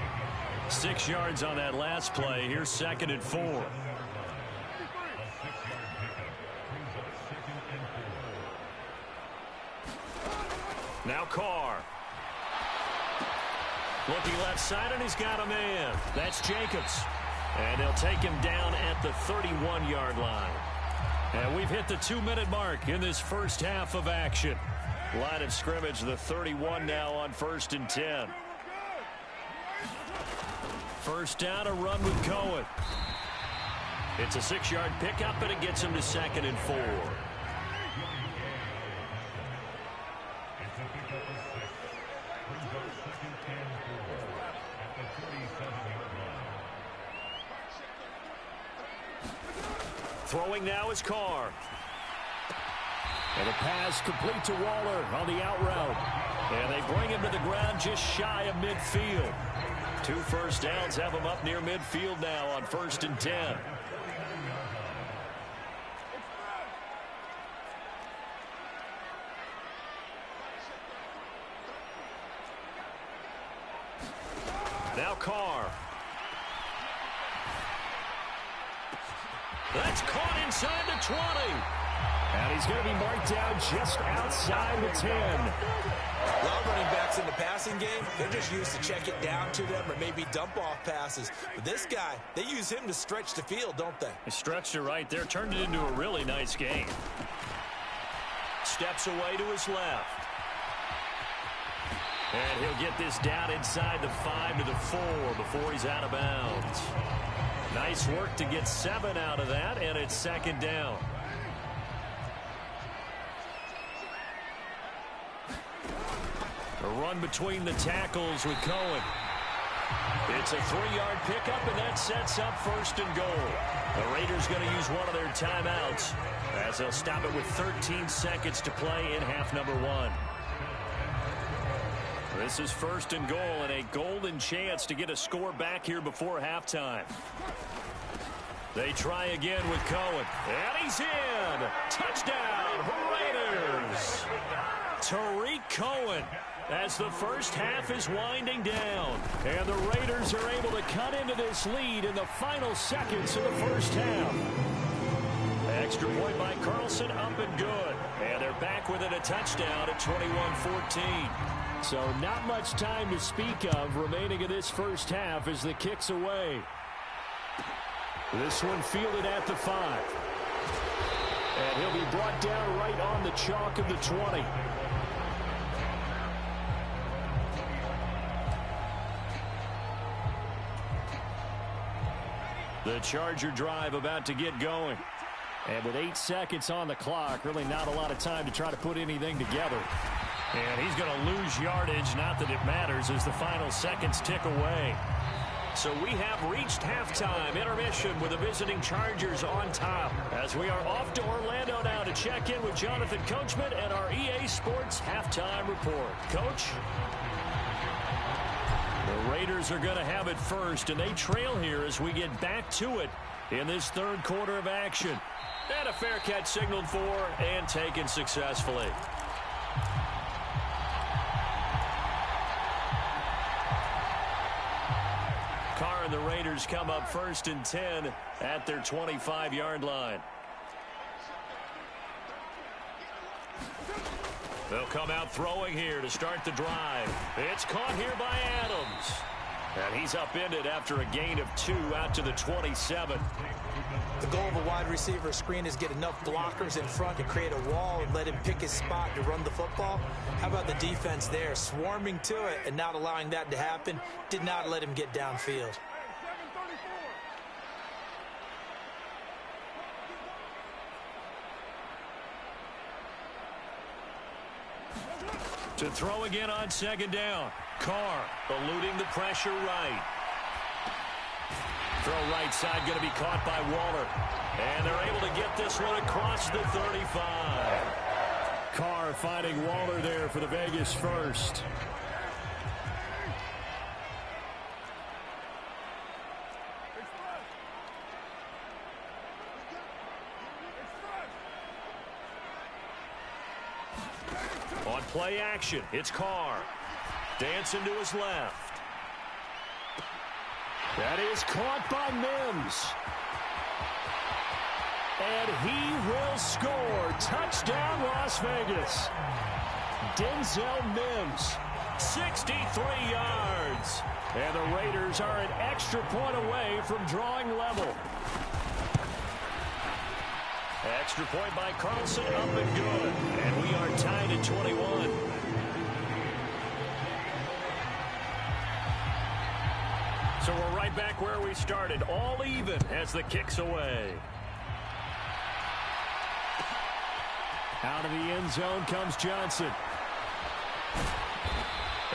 6 yards on that last play. Here's 2nd and 4. Now Carr. Looking left side, and he's got a man. That's Jacobs. And they'll take him down at the 31-yard line. And we've hit the 2-minute mark in this first half of action. Line of scrimmage, the 31 now on 1st and 10. First down, a run with Cohen. It's a 6-yard pickup, and it gets him to 2nd and 4. Throwing now is Carr. And a pass complete to Waller on the out route. And they bring him to the ground just shy of midfield. 2 first downs have him up near midfield now on 1st and 10. Now Carr. That's caught inside the 20. And he's going to be marked down just outside the 10. A lot of running backs in the passing game, they're just used to check it down to them or maybe dump off passes. But this guy, they use him to stretch the field, don't they? He stretched it right there, turned it into a really nice game. Steps away to his left. And he'll get this down inside the 5 to the 4 before he's out of bounds. Nice work to get 7 out of that, and it's 2nd down. A run between the tackles with Cohen. It's a 3-yard pickup, and that sets up 1st and goal. The Raiders going to use one of their timeouts as they'll stop it with 13 seconds to play in half number 1. This is 1st and goal, and a golden chance to get a score back here before halftime. They try again with Cohen. And he's in. Touchdown, Raiders. Tariq Cohen as the first half is winding down. And the Raiders are able to cut into this lead in the final seconds of the first half. Extra point by Carlson, up and good. And they're back within a touchdown at 21-14. So not much time to speak of remaining in this first half as the kick's away. This one fielded at the 5. And he'll be brought down right on the chalk of the 20. The Charger drive about to get going. And with 8 seconds on the clock, really not a lot of time to try to put anything together. And he's going to lose yardage, not that it matters, as the final seconds tick away. So we have reached halftime intermission with the visiting Chargers on top. As we are off to Orlando now to check in with Jonathan Coachman and our EA Sports halftime report. Coach? The Raiders are going to have it first, and they trail here as we get back to it in this 3rd quarter of action. And a fair catch signaled for and taken successfully. Carr and the Raiders come up 1st and 10 at their 25-yard line. They'll come out throwing here to start the drive. It's caught here by Adams. And he's upended after a gain of 2 out to the 27. The goal of a wide receiver screen is get enough blockers in front to create a wall and let him pick his spot to run the football. How about the defense there, swarming to it and not allowing that to happen? Did not let him get downfield. To throw again on second down. Carr eluding the pressure right. Throw right side going to be caught by Waller. And they're able to get this one across the 35. Carr finding Waller there for the Vegas first. On play action, it's Carr. Dancing to his left. That is caught by Mims. And he will score. Touchdown, Las Vegas. Denzel Mims, 63 yards. And the Raiders are an extra point away from drawing level. Extra point by Carlson, up and good. And we are tied at 21. So we're right back where we started, all even as the kick's away. Out of the end zone comes Johnson.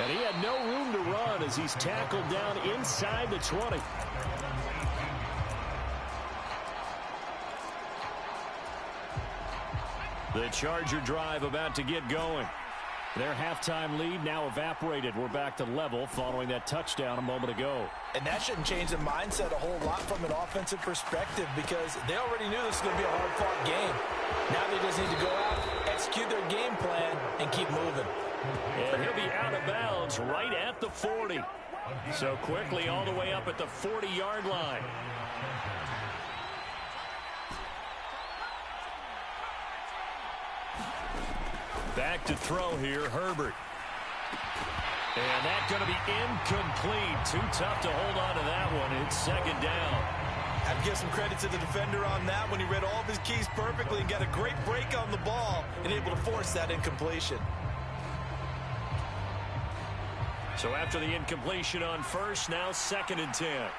And he had no room to run as he's tackled down inside the 20. The Charger drive about to get going. Their halftime lead now evaporated. We're back to level following that touchdown a moment ago. And that shouldn't change the mindset a whole lot from an offensive perspective because they already knew this was going to be a hard-fought game. Now they just need to go out, execute their game plan, and keep moving. And he'll be out of bounds right at the 40. So quickly all the way up at the 40-yard line. Back to throw here, Herbert. And that's going to be incomplete. Too tough to hold on to that one. It's second down. I have to give some credit to the defender on that when he read all of his keys perfectly and got a great break on the ball and able to force that incompletion. So after the incompletion on first, now second and 10.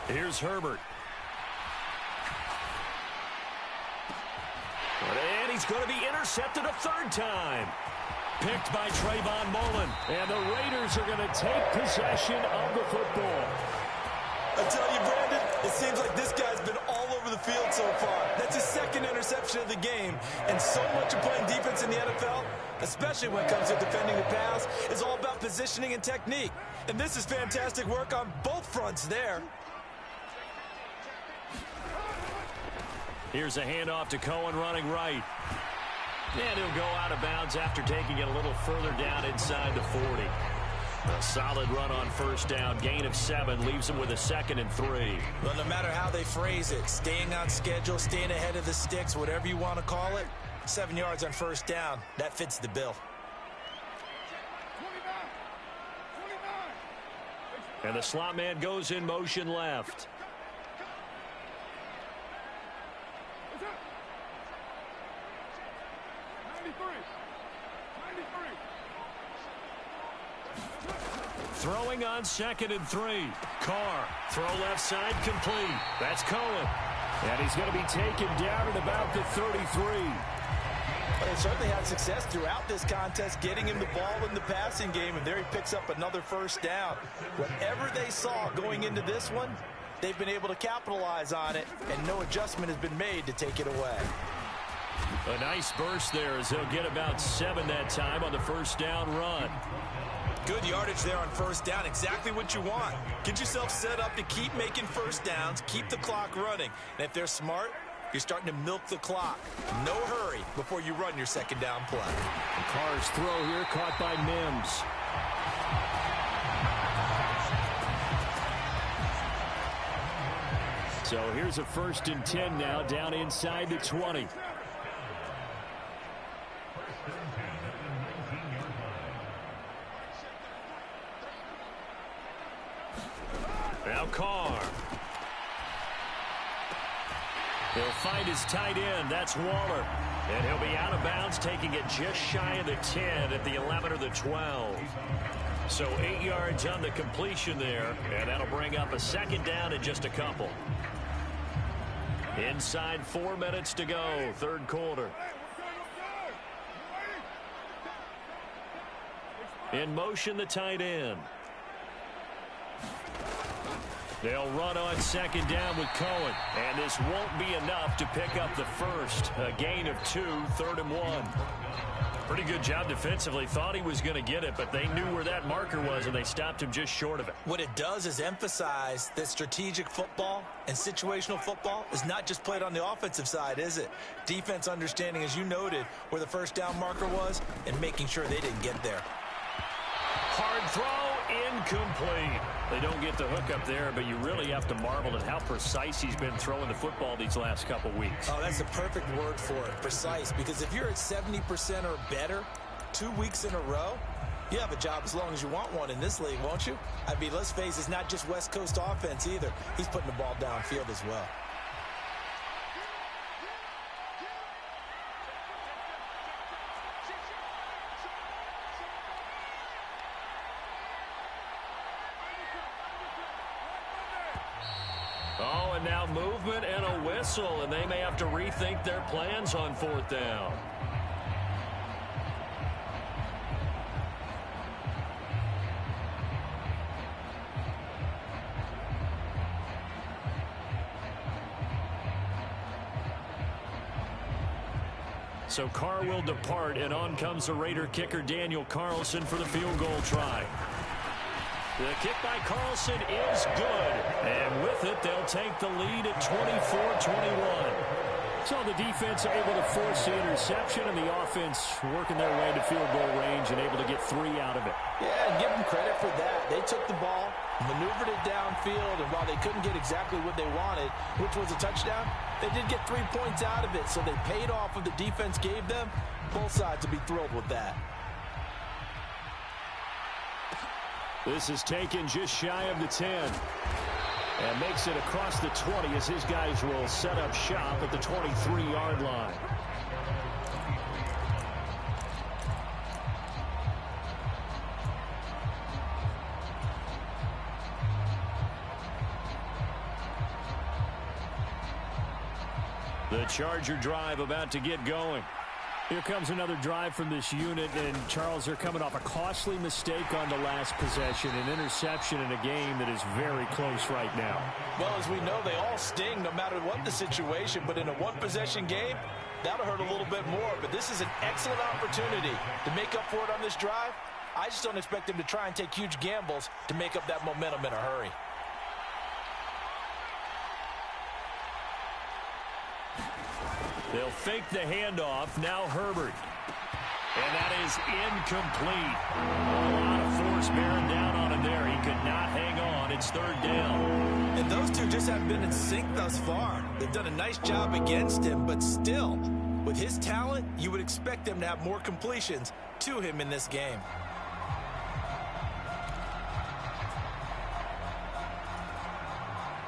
Here's Herbert. And he's going to be intercepted a third time. Picked by Trayvon Mullen. And the Raiders are going to take possession of the football. I tell you, Brandon, it seems like this guy's been all over the field so far. That's his second interception of the game. And so much of playing defense in the NFL, especially when it comes to defending the pass, is all about positioning and technique. And this is fantastic work on both fronts there. Here's a handoff to Cohen running right. And he'll go out of bounds after taking it a little further down inside the 40. A solid run on first down. Gain of 7 leaves him with a second and 3. Well, no matter how they phrase it, staying on schedule, staying ahead of the sticks, whatever you want to call it, 7 yards on first down, that fits the bill. And the slot man goes in motion left. Throwing on second and 3. Carr, throw left side complete. That's Cohen. And he's going to be taken down at about the 33. Well, they certainly had success throughout this contest, getting him the ball in the passing game, and there he picks up another first down. Whatever they saw going into this one, they've been able to capitalize on it, and no adjustment has been made to take it away. A nice burst there as they'll get about 7 that time on the first down run. Good yardage there on first down. Exactly what you want. Get yourself set up to keep making first downs, keep the clock running. And if they're smart, you're starting to milk the clock. No hurry before you run your second down play. Carr's throw here caught by Mims. So here's a 1st and 10 now, down inside the 20. Now Carr. He'll find his tight end. That's Waller. And he'll be out of bounds, taking it just shy of the 10 at the 11 or the 12. So 8 yards on the completion there, and that'll bring up a 2nd down in just a couple. Inside 4 minutes to go, 3rd quarter. In motion, the tight end. They'll run on 2nd down with Cohen, and this won't be enough to pick up the first. A gain of 2, 3rd and 1. Pretty good job defensively. Thought he was going to get it, but they knew where that marker was, and they stopped him just short of it. What it does is emphasize that strategic football and situational football is not just played on the offensive side, is it? Defense understanding, as you noted, where the 1st down marker was and making sure they didn't get there. Hard throw, incomplete. They don't get the hook up there, but you really have to marvel at how precise he's been throwing the football these last couple weeks. Oh, that's the perfect word for it, precise, because if you're at 70% or better 2 weeks in a row, you have a job as long as you want one in this league, won't you? I mean, let's face it, it's not just West Coast offense either. He's putting the ball downfield as well. Oh, and now movement and a whistle, and they may have to rethink their plans on 4th down. So Carr will depart, and on comes the Raider kicker Daniel Carlson for the field goal try. The kick by Carlson is good. And with it, they'll take the lead at 24-21. So the defense able to force the interception, and the offense working their way to field goal range and able to get 3 out of it. Yeah, and give them credit for that. They took the ball, maneuvered it downfield, and while they couldn't get exactly what they wanted, which was a touchdown, they did get 3 points out of it. So they paid off what the defense gave them. Both sides will be thrilled with that. This is taken just shy of the 10. And makes it across the 20 as his guys will set up shop at the 23-yard line. The Charger drive about to get going. Here comes another drive from this unit, and Charles, they're coming off a costly mistake on the last possession, an interception in a game that is very close right now. Well, as we know, they all sting no matter what the situation, but in a one-possession game, that'll hurt a little bit more. But this is an excellent opportunity to make up for it on this drive. I just don't expect them to try and take huge gambles to make up that momentum in a hurry. They'll fake the handoff. Now Herbert. And that is incomplete. A lot of force bearing down on him there. He could not hang on. It's 3rd down. And those two just haven't been in sync thus far. They've done a nice job against him, but still, with his talent, you would expect them to have more completions to him in this game.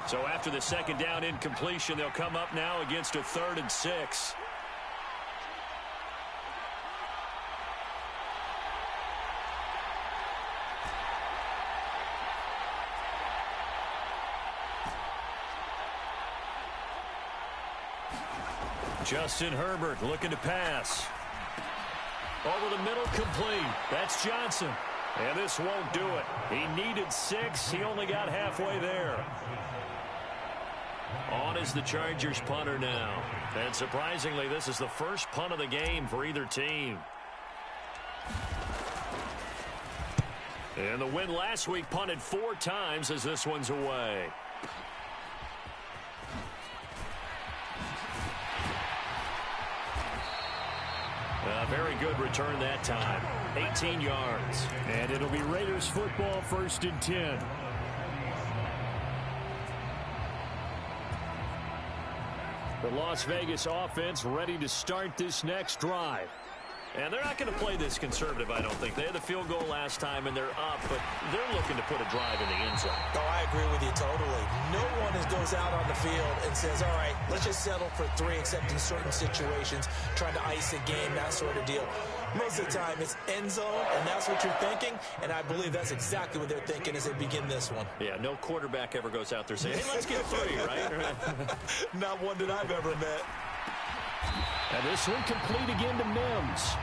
So after the 2nd down incompletion, they'll come up now against a 3rd and 6. Justin Herbert looking to pass. Over the middle, complete. That's Johnson. And this won't do it. He needed 6. He only got halfway there. On is the Chargers punter now. And surprisingly, this is the first punt of the game for either team. And the win last week punted 4 times as this one's away. A very good return that time. 18 yards. And it'll be Raiders football, 1st and 10. The Las Vegas offense ready to start this next drive. And they're not going to play this conservative, I don't think. They had the field goal last time, and they're up, but they're looking to put a drive in the end zone. Oh, I agree with you totally. No one goes out on the field and says, all right, let's just settle for 3, except in certain situations, trying to ice a game, that sort of deal. Most of the time, it's end zone, and that's what you're thinking, and I believe that's exactly what they're thinking as they begin this one. Yeah, no quarterback ever goes out there saying, hey, let's get 3, right? Not one that I've ever met. And this one complete again to Mims.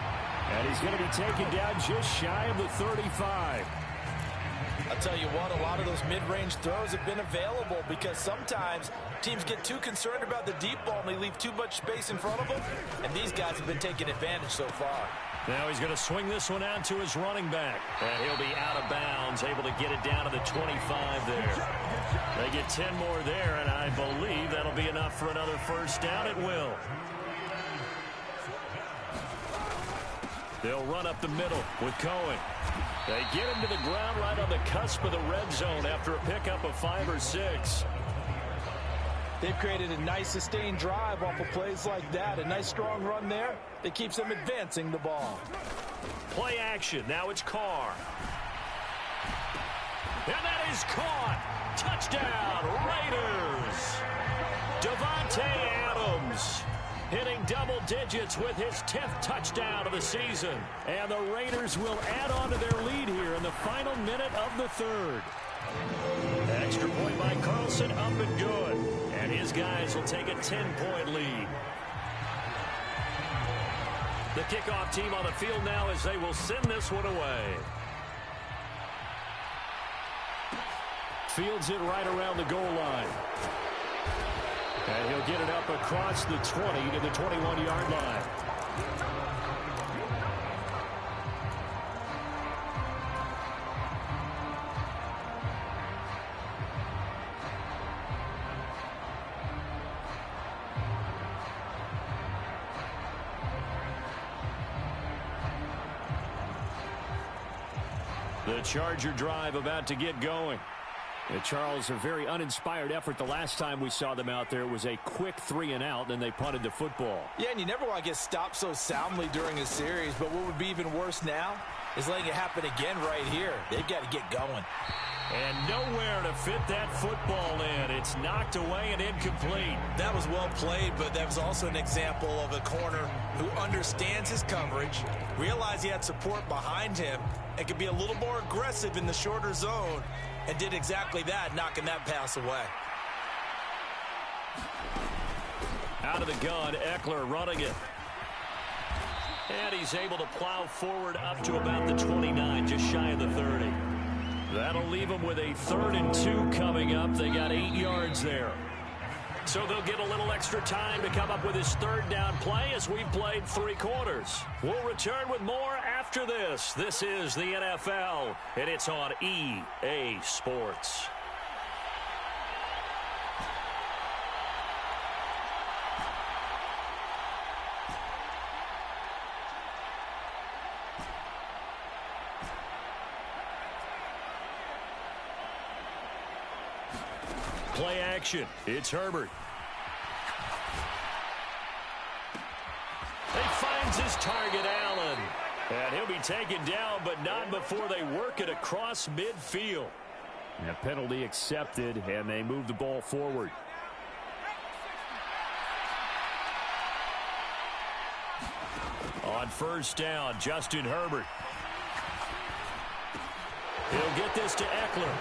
And he's going to be taken down just shy of the 35. I'll tell you what, a lot of those mid-range throws have been available because sometimes teams get too concerned about the deep ball and they leave too much space in front of them. And these guys have been taking advantage so far. Now he's going to swing this one out to his running back. And he'll be out of bounds, able to get it down to the 25 there. They get 10 more there, and I believe that'll be enough for another first down. It will. They'll run up the middle with Cohen. They get him to the ground right on the cusp of the red zone after a pickup of 5 or 6. They've created a nice sustained drive off of plays like that. A nice strong run there that keeps them advancing the ball. Play action. Now it's Carr. And that is caught. Touchdown, Raiders. Davante Adams hitting double digits with his 10th touchdown of the season. And the Raiders will add on to their lead here in the final minute of the third. Extra point by Carlson, up and good. And his guys will take a 10-point lead. The kickoff team on the field now as they will send this one away. Fields it right around the goal line. And he'll get it up across the 20 to the 21-yard line. The Charger drive about to get going. Charles, a very uninspired effort the last time we saw them out there. It was a quick 3-and-out, then they punted the football. Yeah, and you never want to get stopped so soundly during a series, but what would be even worse now is letting it happen again right here. They've got to get going. And nowhere to fit that football in. It's knocked away and incomplete. That was well played, but that was also an example of a corner who understands his coverage, realized he had support behind him, and could be a little more aggressive in the shorter zone, and did exactly that, knocking that pass away. Out of the gun, Eckler running it. And he's able to plow forward up to about the 29, just shy of the 30. That'll leave them with a 3rd and 2 coming up. They got 8 yards there. So they'll get a little extra time to come up with his 3rd down play as we've played 3 quarters. We'll return with more after this. This is the NFL, and it's on EA Sports. Play action. It's Herbert. He finds his target, Allen. And he'll be taken down, but not before they work it across midfield. And a penalty accepted, and they move the ball forward. On first down, Justin Herbert. He'll get this to Eckler.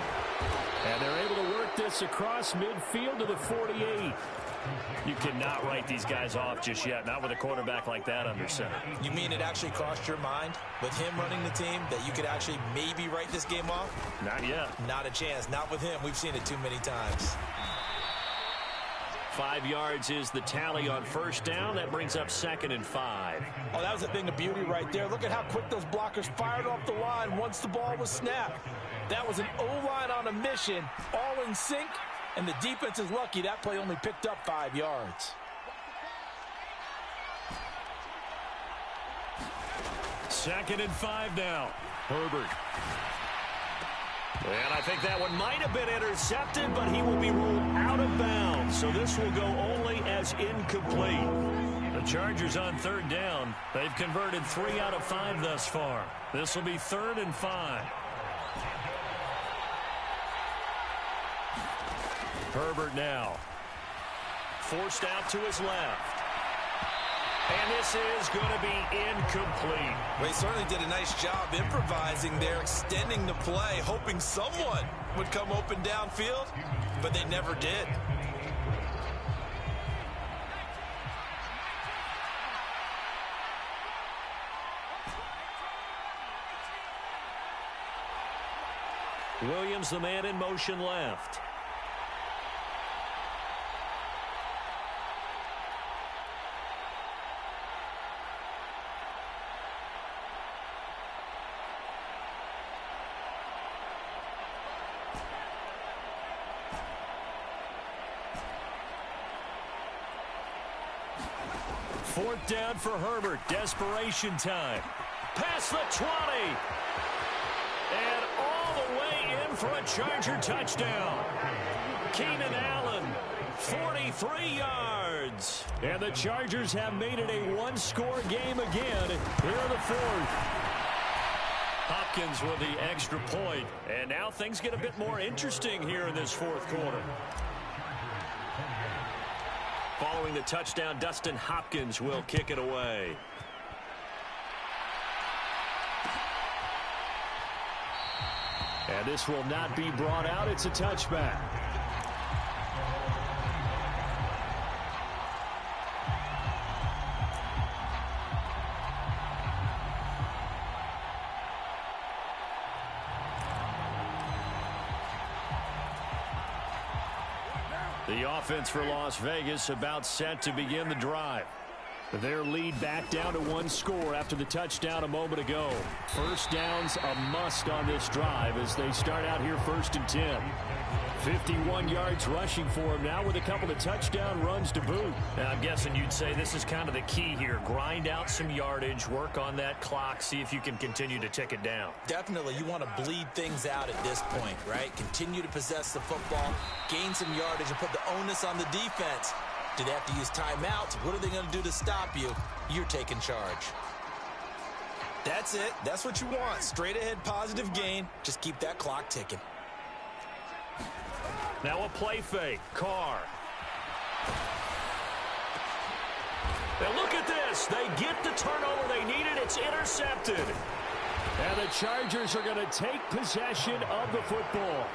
And they're able to work this across midfield to the 48. You cannot write these guys off just yet, not with a quarterback like that under center. You mean it actually crossed your mind with him running the team that you could actually maybe write this game off? Not yet. Not a chance. Not with him. We've seen it too many times. 5 yards is the tally on first down. That brings up 2nd and 5. Oh, that was a thing of beauty right there. Look at how quick those blockers fired off the line once the ball was snapped. That was an O-line on a mission, all in sync, and the defense is lucky that play only picked up 5 yards. Second and 5 now. Herbert. And I think that one might have been intercepted, but he will be ruled out of bounds. So this will go only as incomplete. The Chargers on third down. They've converted 3 out of 5 thus far. This will be 3rd and 5. Herbert now. Forced out to his left. And this is going to be incomplete. Well, he certainly did a nice job improvising there, extending the play, hoping someone would come open downfield, but they never did. Williams, the man in motion left. Fourth down for Herbert. Desperation time. Past the 20. And all the way in for a Charger touchdown. Keenan Allen, 43 yards. And the Chargers have made it a one-score game again here in the fourth. Hopkins with the extra point. And now things get a bit more interesting here in this fourth quarter. Following the touchdown, Dustin Hopkins will kick it away. And this will not be brought out. It's a touchback. The offense for Las Vegas about set to begin the drive. Their lead back down to 1 score after the touchdown a moment ago. First down's a must on this drive as they start out here 1st and 10. 51 yards rushing for him now with a couple of touchdown runs to boot. Now, I'm guessing you'd say this is kind of the key here. Grind out some yardage, work on that clock, see if you can continue to tick it down. Definitely, you want to bleed things out at this point, right? Continue to possess the football, gain some yardage, and put the onus on the defense. Do they have to use timeouts? What are they going to do to stop you? You're taking charge. That's it. That's what you want. Straight ahead positive gain. Just keep that clock ticking. Now a play fake. Carr. And look at this. They get the turnover they needed. It's intercepted. And the Chargers are going to take possession of the football.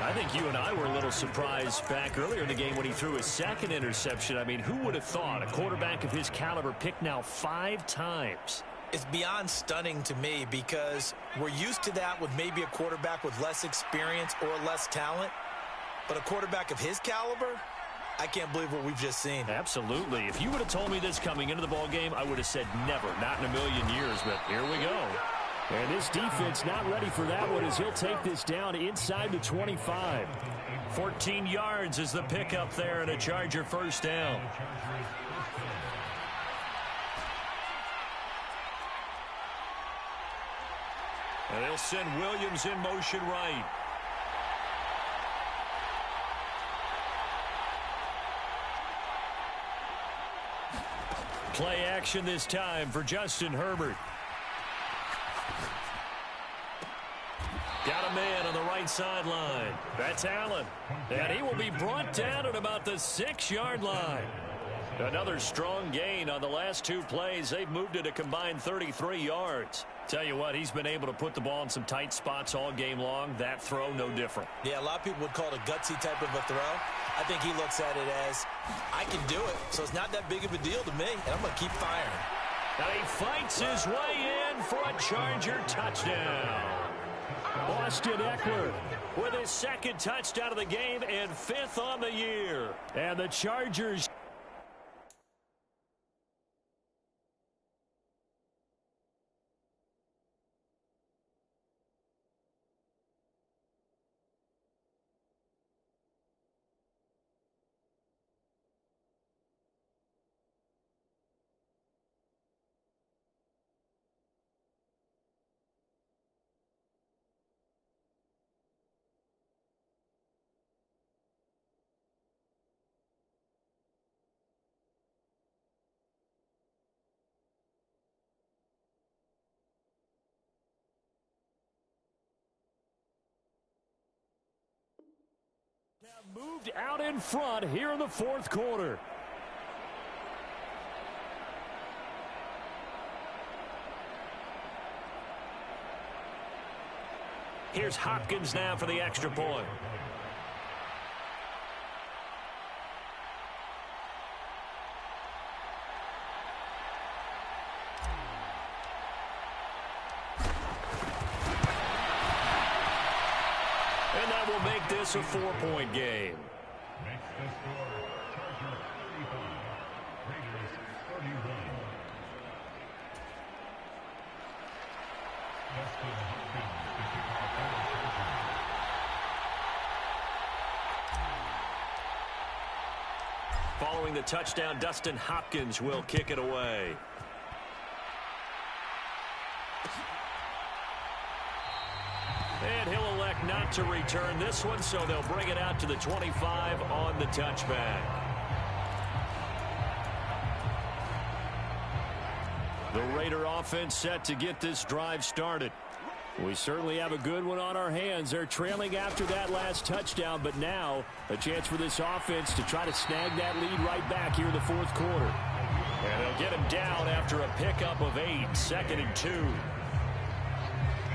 I think you and I were a little surprised back earlier in the game when he threw his second interception. I mean, who would have thought a quarterback of his caliber picked now 5 times? It's beyond stunning to me because we're used to that with maybe a quarterback with less experience or less talent. But a quarterback of his caliber, I can't believe what we've just seen. Absolutely. If you would have told me this coming into the ball game, I would have said never, not in a million years. But here we go. And this defense not ready for that one as he'll take this down inside the 25. 14 yards is the pickup there and a Charger first down. And they'll send Williams in motion right. Play action this time for Justin Herbert. Got a man on the right sideline. That's Allen. And he will be brought down at about the 6-yard line. Another strong gain on the last 2 plays. They've moved it a combined 33 yards. Tell you what, he's been able to put the ball in some tight spots all game long. That throw, no different. Yeah, a lot of people would call it a gutsy type of a throw. I think he looks at it as, I can do it, so it's not that big of a deal to me, and I'm going to keep firing. And he fights his way in for a Charger touchdown. Austin Eckler with his 2nd touchdown of the game and 5th on the year. And the Chargers... Moved out in front here in the fourth quarter. Here's Hopkins now for the extra point. And that will make this a 4-point game. Makes the score Chargers 35, Raiders 31. Dustin Hopkins to kick off for the Chargers. Following the touchdown, Dustin Hopkins will kick it away. And he'll elect not to return this one, so they'll bring it out to the 25 on the touchback. The Raider offense set to get this drive started. We certainly have a good one on our hands. They're trailing after that last touchdown, but now a chance for this offense to try to snag that lead right back here in the fourth quarter. And they'll get him down after a pickup of 8, 2nd and 2.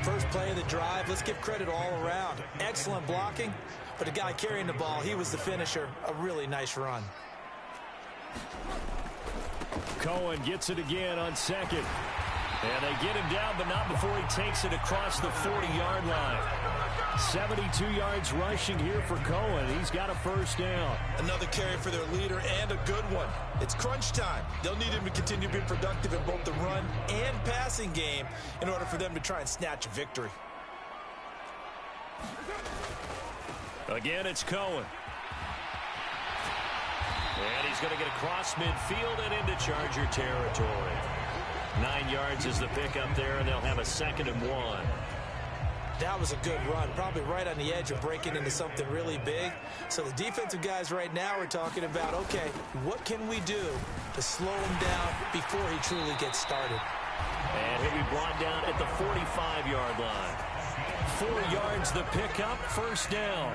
First play of the drive, let's give credit all around. Excellent blocking, but the guy carrying the ball, he was the finisher. A really nice run. Cohen gets it again on 2nd. And they get him down, but not before he takes it across the 40-yard line. 72 yards rushing here for Cohen. He's got a first down. Another carry for their leader, and a good one. It's crunch time. They'll need him to continue to be productive in both the run and passing game in order for them to try and snatch a victory. Again, it's Cohen. And he's going to get across midfield and into Charger territory. 9 yards is the pickup there, and they'll have a 2nd and 1. That was a good run, probably right on the edge of breaking into something really big. So the defensive guys right now are talking about, okay, what can we do to slow him down before he truly gets started? And he'll be brought down at the 45-yard line. 4 yards the pickup, first down.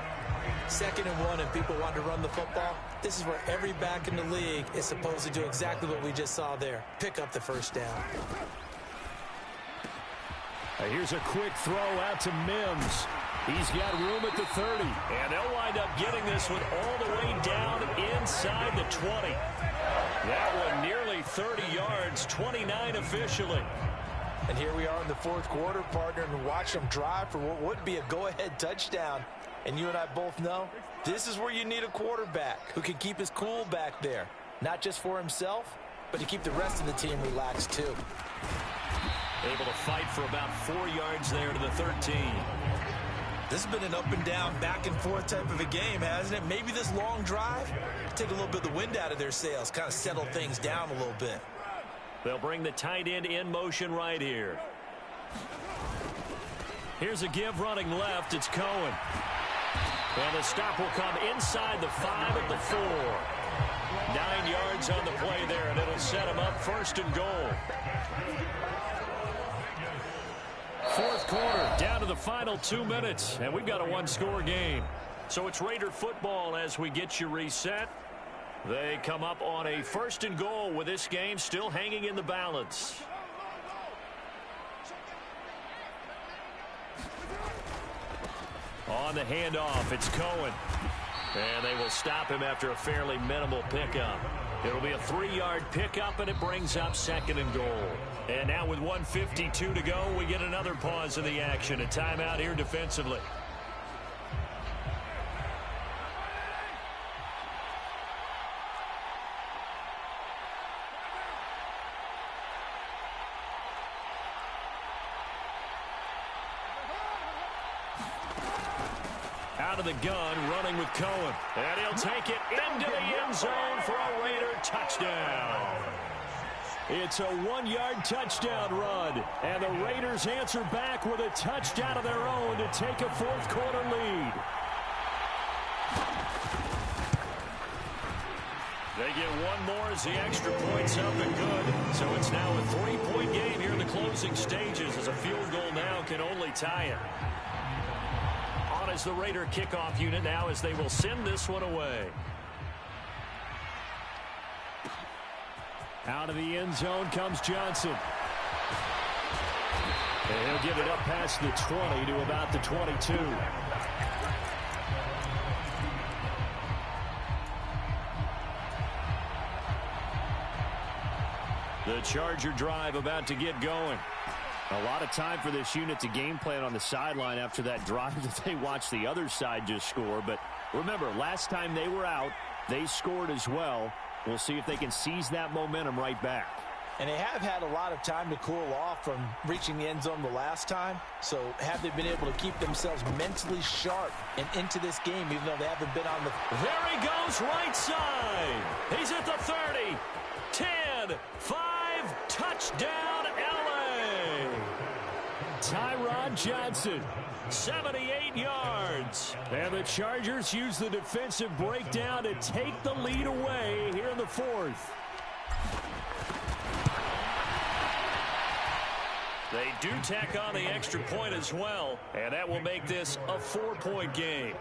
2nd and 1, and people want to run the football. This is where every back in the league is supposed to do exactly what we just saw there. Pick up the first down. Here's a quick throw out to Mims. He's got room at the 30. And they'll wind up getting this one all the way down inside the 20. That one nearly 30 yards, 29 officially. And here we are in the fourth quarter, partner, and watch them drive for what would be a go-ahead touchdown. And you and I both know this is where you need a quarterback who can keep his cool back there. Not just for himself, but to keep the rest of the team relaxed too. Able to fight for about 4 yards there to the 13. This has been an up and down, back and forth type of a game, hasn't it? Maybe this long drive take a little bit of the wind out of their sails, kind of settle things down a little bit. They'll bring the tight end in motion right here. Here's a give running left. It's Cohen. And the stop will come inside the 5 at the 4. 9 yards on the play there, and it'll set him up 1st and goal. Fourth quarter, down to the final 2 minutes, and we've got a one-score game. So it's Raider football as we get you reset. They come up on a 1st and goal with this game still hanging in the balance. On the handoff, it's Cohen. And they will stop him after a fairly minimal pickup. It'll be a 3-yard pickup, and it brings up 2nd and goal. And now with 1:52 to go, we get another pause in the action. A timeout here defensively. Out of the gun, running with Cohen. And he'll take it into the end zone for a Raider touchdown. It's a 1-yard touchdown run, and the Raiders answer back with a touchdown of their own to take a fourth quarter lead. They get one more as the extra point's up and good. So it's now a 3-point game here in the closing stages as a field goal now can only tie it. On a has the Raider kickoff unit now as they will send this one away. Out of the end zone comes Johnson. And he'll get it up past the 20 to about the 22. The Charger drive about to get going. A lot of time for this unit to game plan on the sideline after that drive that they watched the other side just score. But remember, last time they were out, they scored as well. We'll see if they can seize that momentum right back. And they have had a lot of time to cool off from reaching the end zone the last time. So have they been able to keep themselves mentally sharp and into this game, even though they haven't been on the... There he goes, right side. He's at the 30, 10, 5, touchdown, L.A. Tyrod Johnson. 78 yards. And the Chargers use the defensive breakdown to take the lead away here in the fourth. They do tack on the extra point as well, and that will make this a 4-point game.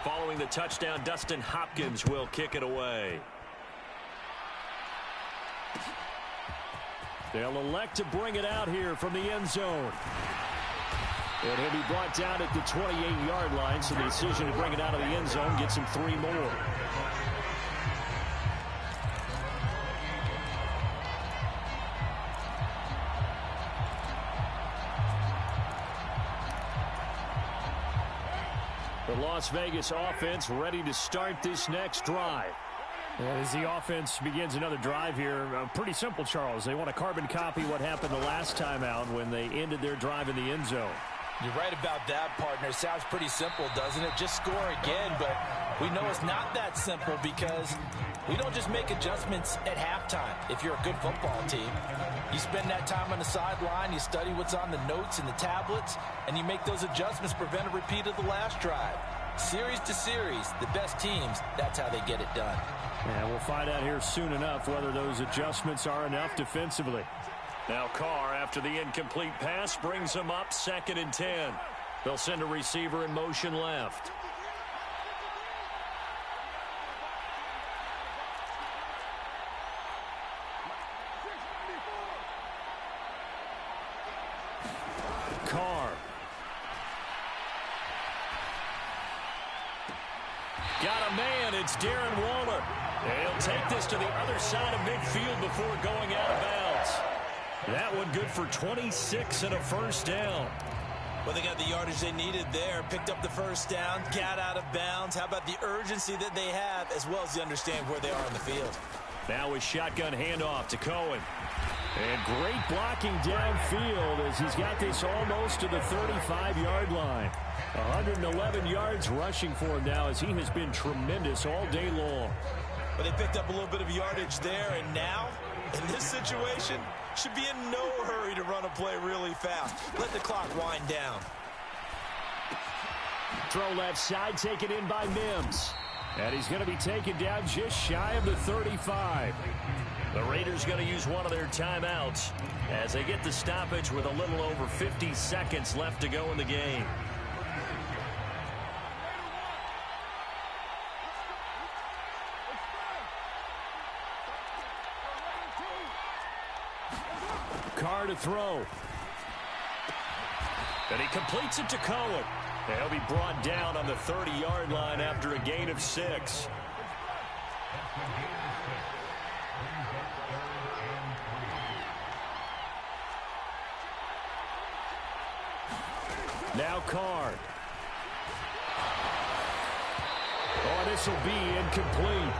Following the touchdown, Dustin Hopkins will kick it away. They'll elect to bring it out here from the end zone. And he'll be brought down at the 28-yard line, so the decision to bring it out of the end zone gets him 3 more. The Las Vegas offense ready to start this next drive. As the offense begins another drive here, pretty simple, Charles. They want to carbon copy what happened the last time out when they ended their drive in the end zone. You're right about that, partner. It sounds pretty simple, doesn't it? Just score again, but we know it's not that simple because we don't just make adjustments at halftime. If you're a good football team, you spend that time on the sideline, you study what's on the notes and the tablets, and you make those adjustments, prevent a repeat of the last drive. Series to series, the best teams, that's how they get it done. And we'll find out here soon enough whether those adjustments are enough defensively. Now Carr, after the incomplete pass, brings him up 2nd and 10. They'll send a receiver in motion left. Carr. Got a man. It's Darren Waller. He'll take this to the other side of midfield before going out of bounds. That one good for 26 and a first down. Well, they got the yardage they needed there. Picked up the first down, got out of bounds. How about the urgency that they have, as well as the understanding where they are on the field. Now a shotgun handoff to Cohen. And great blocking downfield as he's got this almost to the 35-yard line. 111 yards rushing for him now as he has been tremendous all day long. But they picked up a little bit of yardage there, and now, in this situation, should be in no hurry to run a play really fast. Let the clock wind down. Throw left side, taken in by Mims. And he's going to be taken down just shy of the 35. The Raiders going to use one of their timeouts as they get the stoppage with a little over 50 seconds left to go in the game. Carr to throw. And he completes it to Cohen. He'll be brought down on the 30-yard line after a gain of 6. Now Carr. Oh, this will be incomplete.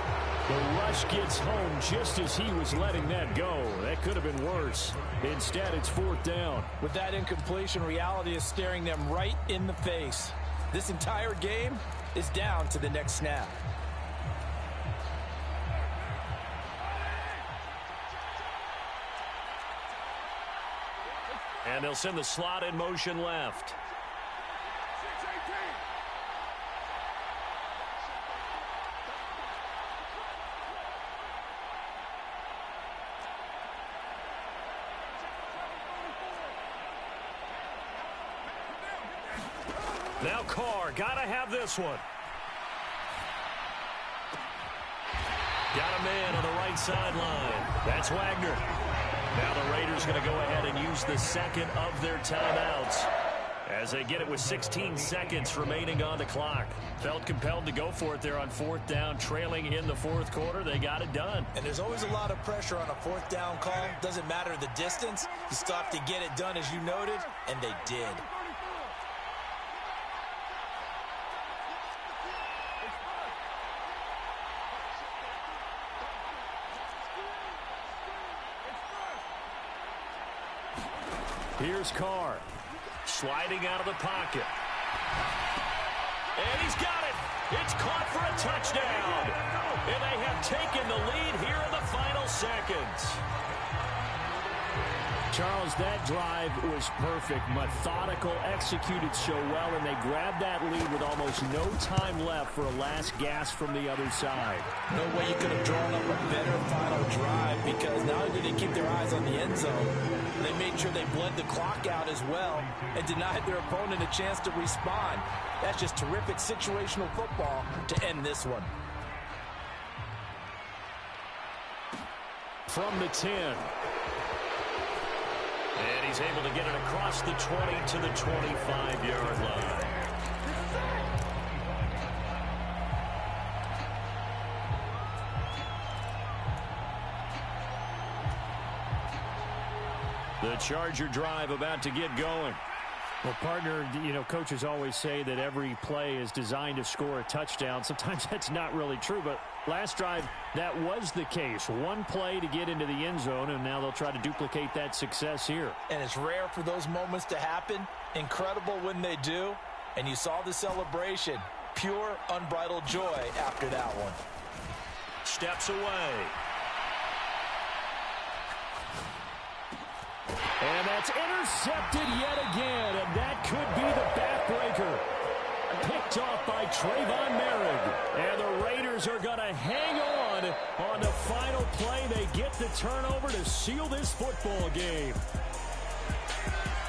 The rush gets home just as he was letting that go. That could have been worse. Instead, it's 4th down. With that incompletion, reality is staring them right in the face. This entire game is down to the next snap. And they'll send the slot in motion left. Now Carr, gotta have this one. Got a man on the right sideline. That's Wagner. Now the Raiders going to go ahead and use the second of their timeouts as they get it with 16 seconds remaining on the clock. Felt compelled to go for it there on fourth down, trailing in the fourth quarter. They got it done. And there's always a lot of pressure on a fourth down call. Doesn't matter the distance. You still have to get it done, as you noted, and they did. Here's Carr, sliding out of the pocket. And he's got it. It's caught for a touchdown. And they have taken the lead here in the final seconds. Charles, that drive was perfect. Methodical, executed so well, and they grabbed that lead with almost no time left for a last gasp from the other side. No way you could have drawn up a better final drive, because not only did they keep their eyes on the end zone, they made sure they bled the clock out as well and denied their opponent a chance to respond. That's just terrific situational football to end this one. From the 10. And he's able to get it across the 20 to the 25-yard line. The Charger drive about to get going. Well, partner, you know, coaches always say that every play is designed to score a touchdown. Sometimes that's not really true, but last drive, that was the case. One play to get into the end zone, and now they'll try to duplicate that success here. And it's rare for those moments to happen. Incredible when they do. And you saw the celebration. Pure, unbridled joy after that one. Steps away. And that's intercepted yet again, and that could be the backbreaker. Picked off by Trayvon Merrick. And the Raiders are going to hang on the final play. They get the turnover to seal this football game.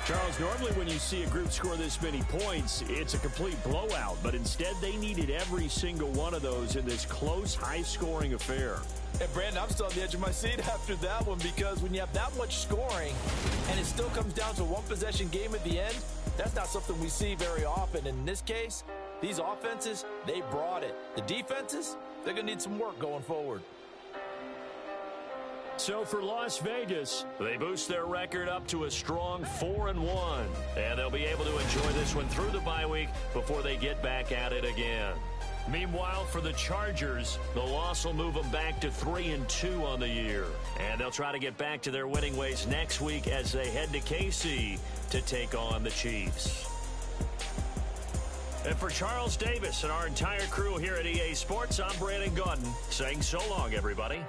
Charles, normally when you see a group score this many points, it's a complete blowout. But instead, they needed every single one of those in this close, high-scoring affair. And, Brandon, I'm still on the edge of my seat after that one, because when you have that much scoring and it still comes down to a one-possession game at the end, that's not something we see very often. In this case, these offenses, they brought it. The defenses, they're going to need some work going forward. So for Las Vegas, they boost their record up to a strong 4-1. And they'll be able to enjoy this one through the bye week before they get back at it again. Meanwhile, for the Chargers, the loss will move them back to 3-2 on the year. And they'll try to get back to their winning ways next week as they head to KC to take on the Chiefs. And for Charles Davis and our entire crew here at EA Sports, I'm Brandon Gaudin saying so long, everybody.